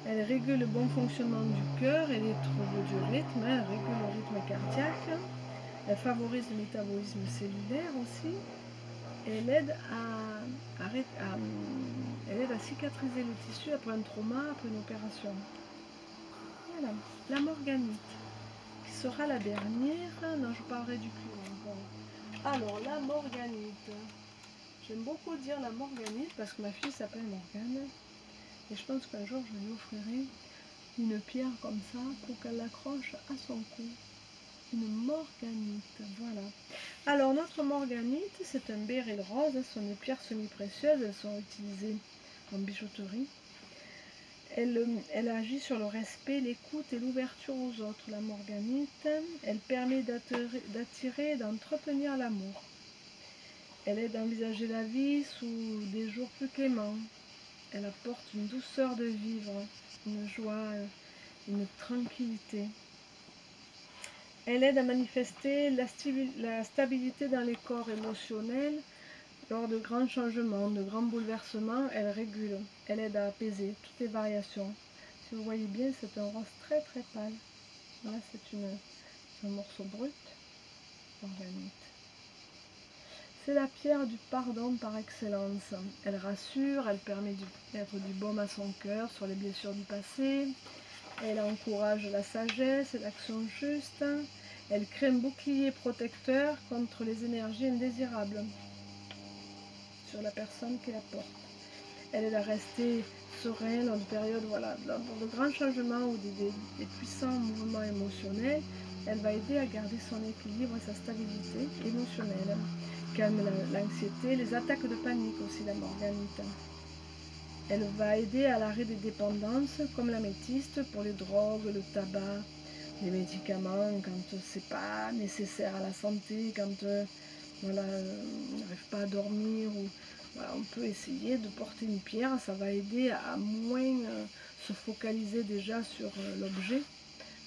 Elle régule le bon fonctionnement du cœur et les troubles du rythme, elle régule le rythme cardiaque. Elle favorise le métabolisme cellulaire aussi. Et elle aide à cicatriser le tissu après un trauma, après une opération. Voilà, la morganite, qui sera la dernière. Non, je parlerai du cuivre. Alors, la morganite. J'aime beaucoup dire la morganite parce que ma fille s'appelle Morgane. Et je pense qu'un jour, je lui offrirai une pierre comme ça pour qu'elle l'accroche à son cou. Une morganite, voilà. Alors, notre morganite, c'est un béryl rose. Ce sont des pierres semi-précieuses. Elles sont utilisées en bijouterie. Elle agit sur le respect, l'écoute et l'ouverture aux autres, la morganite. Elle permet d'attirer et d'entretenir l'amour. Elle aide à envisager la vie sous des jours plus cléments. Elle apporte une douceur de vivre, une joie, une tranquillité. Elle aide à manifester la stabilité dans les corps émotionnels. Lors de grands changements, de grands bouleversements, elle régule, elle aide à apaiser toutes les variations. Si vous voyez bien, c'est un rose très très pâle. Là, c'est un morceau brut, morganite. C'est la pierre du pardon par excellence. Elle rassure, elle permet de mettre du baume à son cœur sur les blessures du passé. Elle encourage la sagesse et l'action juste. Elle crée un bouclier protecteur contre les énergies indésirables sur la personne qui la porte. Elle aide à rester sereine dans une période, voilà, dans de grands changements ou des puissants mouvements émotionnels. Elle va aider à garder son équilibre et sa stabilité émotionnelle. Calme l'anxiété, les attaques de panique aussi, la morganite. Elle va aider à l'arrêt des dépendances comme l'améthyste pour les drogues, le tabac, les médicaments quand c'est pas nécessaire à la santé, quand voilà, on n'arrive pas à dormir ou voilà, on peut essayer de porter une pierre, ça va aider à moins se focaliser déjà sur l'objet,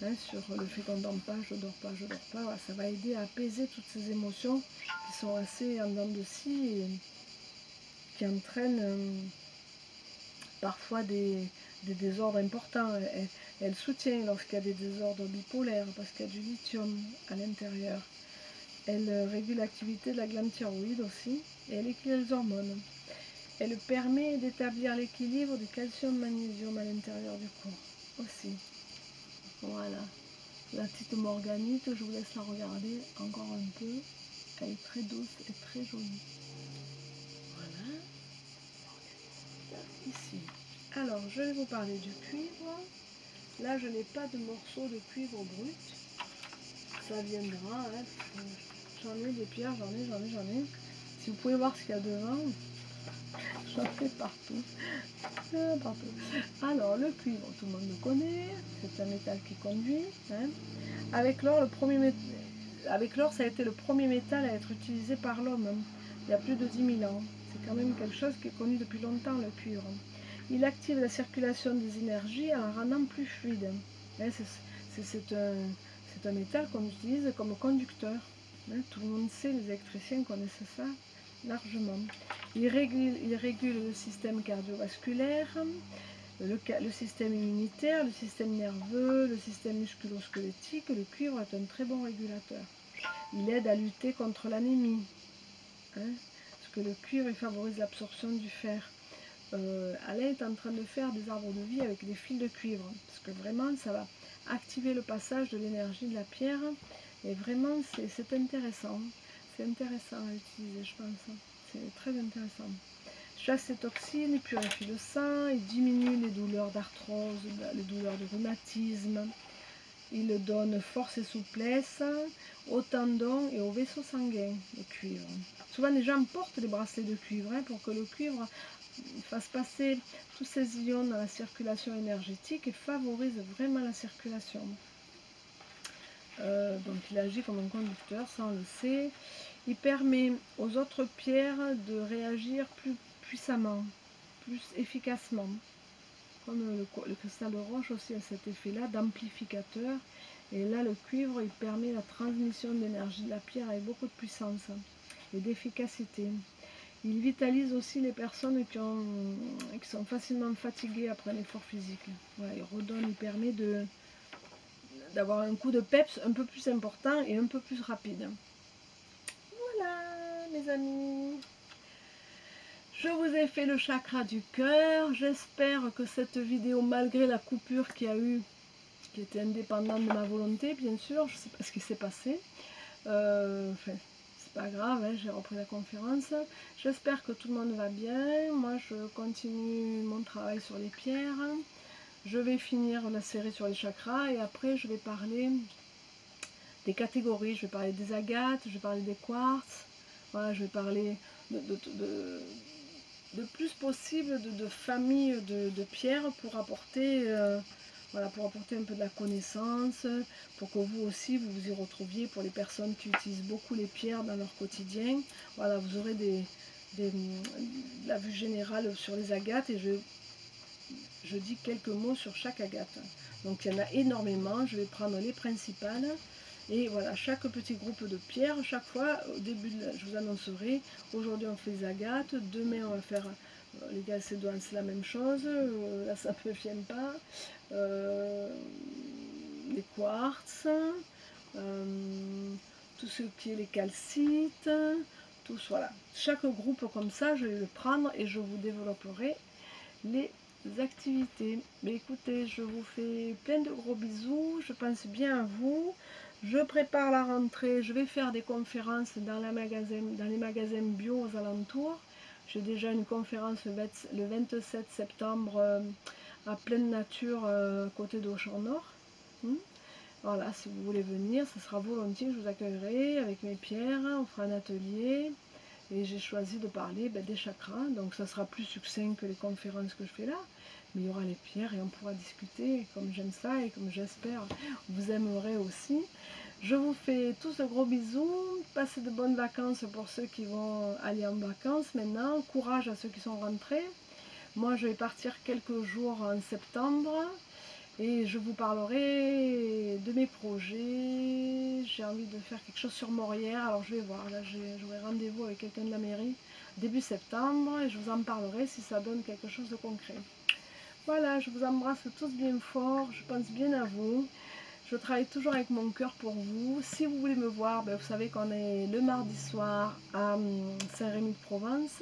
hein, sur le fait qu'on ne dort pas, je dors pas, voilà, ça va aider à apaiser toutes ces émotions qui sont assez en dents de scie et qui entraînent parfois des désordres importants. Elle soutient lorsqu'il y a des désordres bipolaires parce qu'il y a du lithium à l'intérieur. Elle régule l'activité de la glande thyroïde aussi et elle équilibre les hormones. Elle permet d'établir l'équilibre du calcium-magnésium à l'intérieur du corps aussi. Voilà. La petite morganite, je vous laisse la regarder encore un peu. Elle est très douce et très jolie. Voilà. Ici. Alors, je vais vous parler du cuivre. Là, je n'ai pas de morceau de cuivre brut. Ça viendra. Hein. J'en ai des pierres, j'en ai. Si vous pouvez voir ce qu'il y a devant, j'en ai partout. Alors, le cuivre, tout le monde le connaît. C'est un métal qui conduit. Hein. Avec l'or, ça a été le premier métal à être utilisé par l'homme. Hein. Il y a plus de 10 000 ans. C'est quand même quelque chose qui est connu depuis longtemps, le cuivre. Il active la circulation des énergies en la rendant plus fluide. Hein, c'est un métal qu'on utilise comme conducteur. Hein, tout le monde sait, les électriciens connaissent ça largement. Il régule le système cardiovasculaire, le système immunitaire, le système nerveux, le système musculo-squelettique. Le cuivre est un très bon régulateur. Il aide à lutter contre l'anémie. Hein, parce que le cuivre il favorise l'absorption du fer. Alain est en train de faire des arbres de vie avec des fils de cuivre, parce que vraiment ça va activer le passage de l'énergie de la pierre, et vraiment c'est intéressant à utiliser, je pense, c'est très intéressant. Chasse les toxines, il purifie le sang, il diminue les douleurs d'arthrose, les douleurs de rhumatisme, il donne force et souplesse aux tendons et aux vaisseaux sanguins, le cuivre. Souvent les gens portent des bracelets de cuivre hein, pour que le cuivre fasse passer tous ces ions dans la circulation énergétique et favorise vraiment la circulation. Donc il agit comme un conducteur, ça on le sait. Il permet aux autres pierres de réagir plus puissamment, plus efficacement. Comme le cristal de roche aussi a cet effet-là d'amplificateur. Et là le cuivre il permet la transmission de l'énergie de la pierre avec beaucoup de puissance et d'efficacité. Il vitalise aussi les personnes qui sont facilement fatiguées après un effort physique. Voilà, il redonne, il permet d'avoir un coup de peps un peu plus important et un peu plus rapide. Voilà mes amis, je vous ai fait le chakra du cœur. J'espère que cette vidéo, malgré la coupure qu'il y a eu, qui était indépendante de ma volonté bien sûr, je ne sais pas ce qui s'est passé, pas grave, hein, j'ai repris la conférence. J'espère que tout le monde va bien. Moi, je continue mon travail sur les pierres. Je vais finir la série sur les chakras et après, je vais parler des catégories. Je vais parler des agates, je vais parler des quartz. Voilà, je vais parler le plus possible de familles de pierres pour apporter, voilà, pour apporter un peu de la connaissance, pour que vous aussi vous vous y retrouviez, pour les personnes qui utilisent beaucoup les pierres dans leur quotidien. Voilà, vous aurez de la vue générale sur les agates et je dis quelques mots sur chaque agate. Donc il y en a énormément, je vais prendre les principales. Et voilà, chaque petit groupe de pierres, chaque fois, au début, je vous annoncerai, aujourd'hui on fait les agates, demain on va faire les calcédoines, c'est la même chose, là ça ne me vient pas, les quartz, tout ce qui est les calcites, tous, voilà. Chaque groupe comme ça, je vais le prendre et je vous développerai les activités. Mais écoutez, je vous fais plein de gros bisous, je pense bien à vous. Je prépare la rentrée, je vais faire des conférences dans les magasins bio aux alentours. J'ai déjà une conférence le 27 septembre à pleine nature à côté d'Auchan-Nord. Voilà, si vous voulez venir, ce sera volontiers, je vous accueillerai avec mes pierres, on fera un atelier. Et j'ai choisi de parler des chakras, donc ça sera plus succinct que les conférences que je fais là. Mais il y aura les pierres et on pourra discuter, comme j'aime ça et comme j'espère vous aimerez aussi. Je vous fais tous de gros bisous, passez de bonnes vacances pour ceux qui vont aller en vacances maintenant, courage à ceux qui sont rentrés. Moi je vais partir quelques jours en septembre et je vous parlerai de mes projets. J'ai envie de faire quelque chose sur Morières, alors je vais voir, là j'aurai rendez-vous avec quelqu'un de la mairie début septembre et je vous en parlerai si ça donne quelque chose de concret. Voilà, je vous embrasse tous bien fort, je pense bien à vous. Je travaille toujours avec mon cœur pour vous. Si vous voulez me voir, vous savez qu'on est le mardi soir à Saint-Rémy-de-Provence,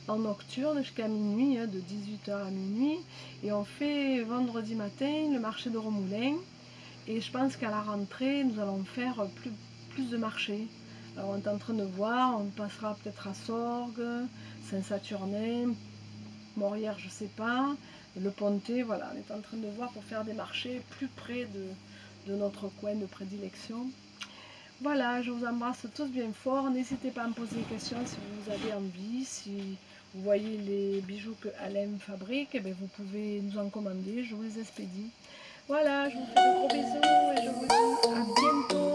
en nocturne jusqu'à minuit, de 18 h à minuit. Et on fait vendredi matin le marché de Remoulins. Et je pense qu'à la rentrée, nous allons faire plus de marchés. Alors on est en train de voir, on passera peut-être à Sorgues, Saint-Saturnin, Morières, je ne sais pas, le Pontet, voilà, on est en train de voir pour faire des marchés plus près de notre coin de prédilection. Voilà, je vous embrasse tous bien fort. N'hésitez pas à me poser des questions si vous avez envie. Si vous voyez les bijoux que Alain fabrique, vous pouvez nous en commander, je vous les expédie. Voilà, je vous fais de gros bisous et je vous dis à bientôt.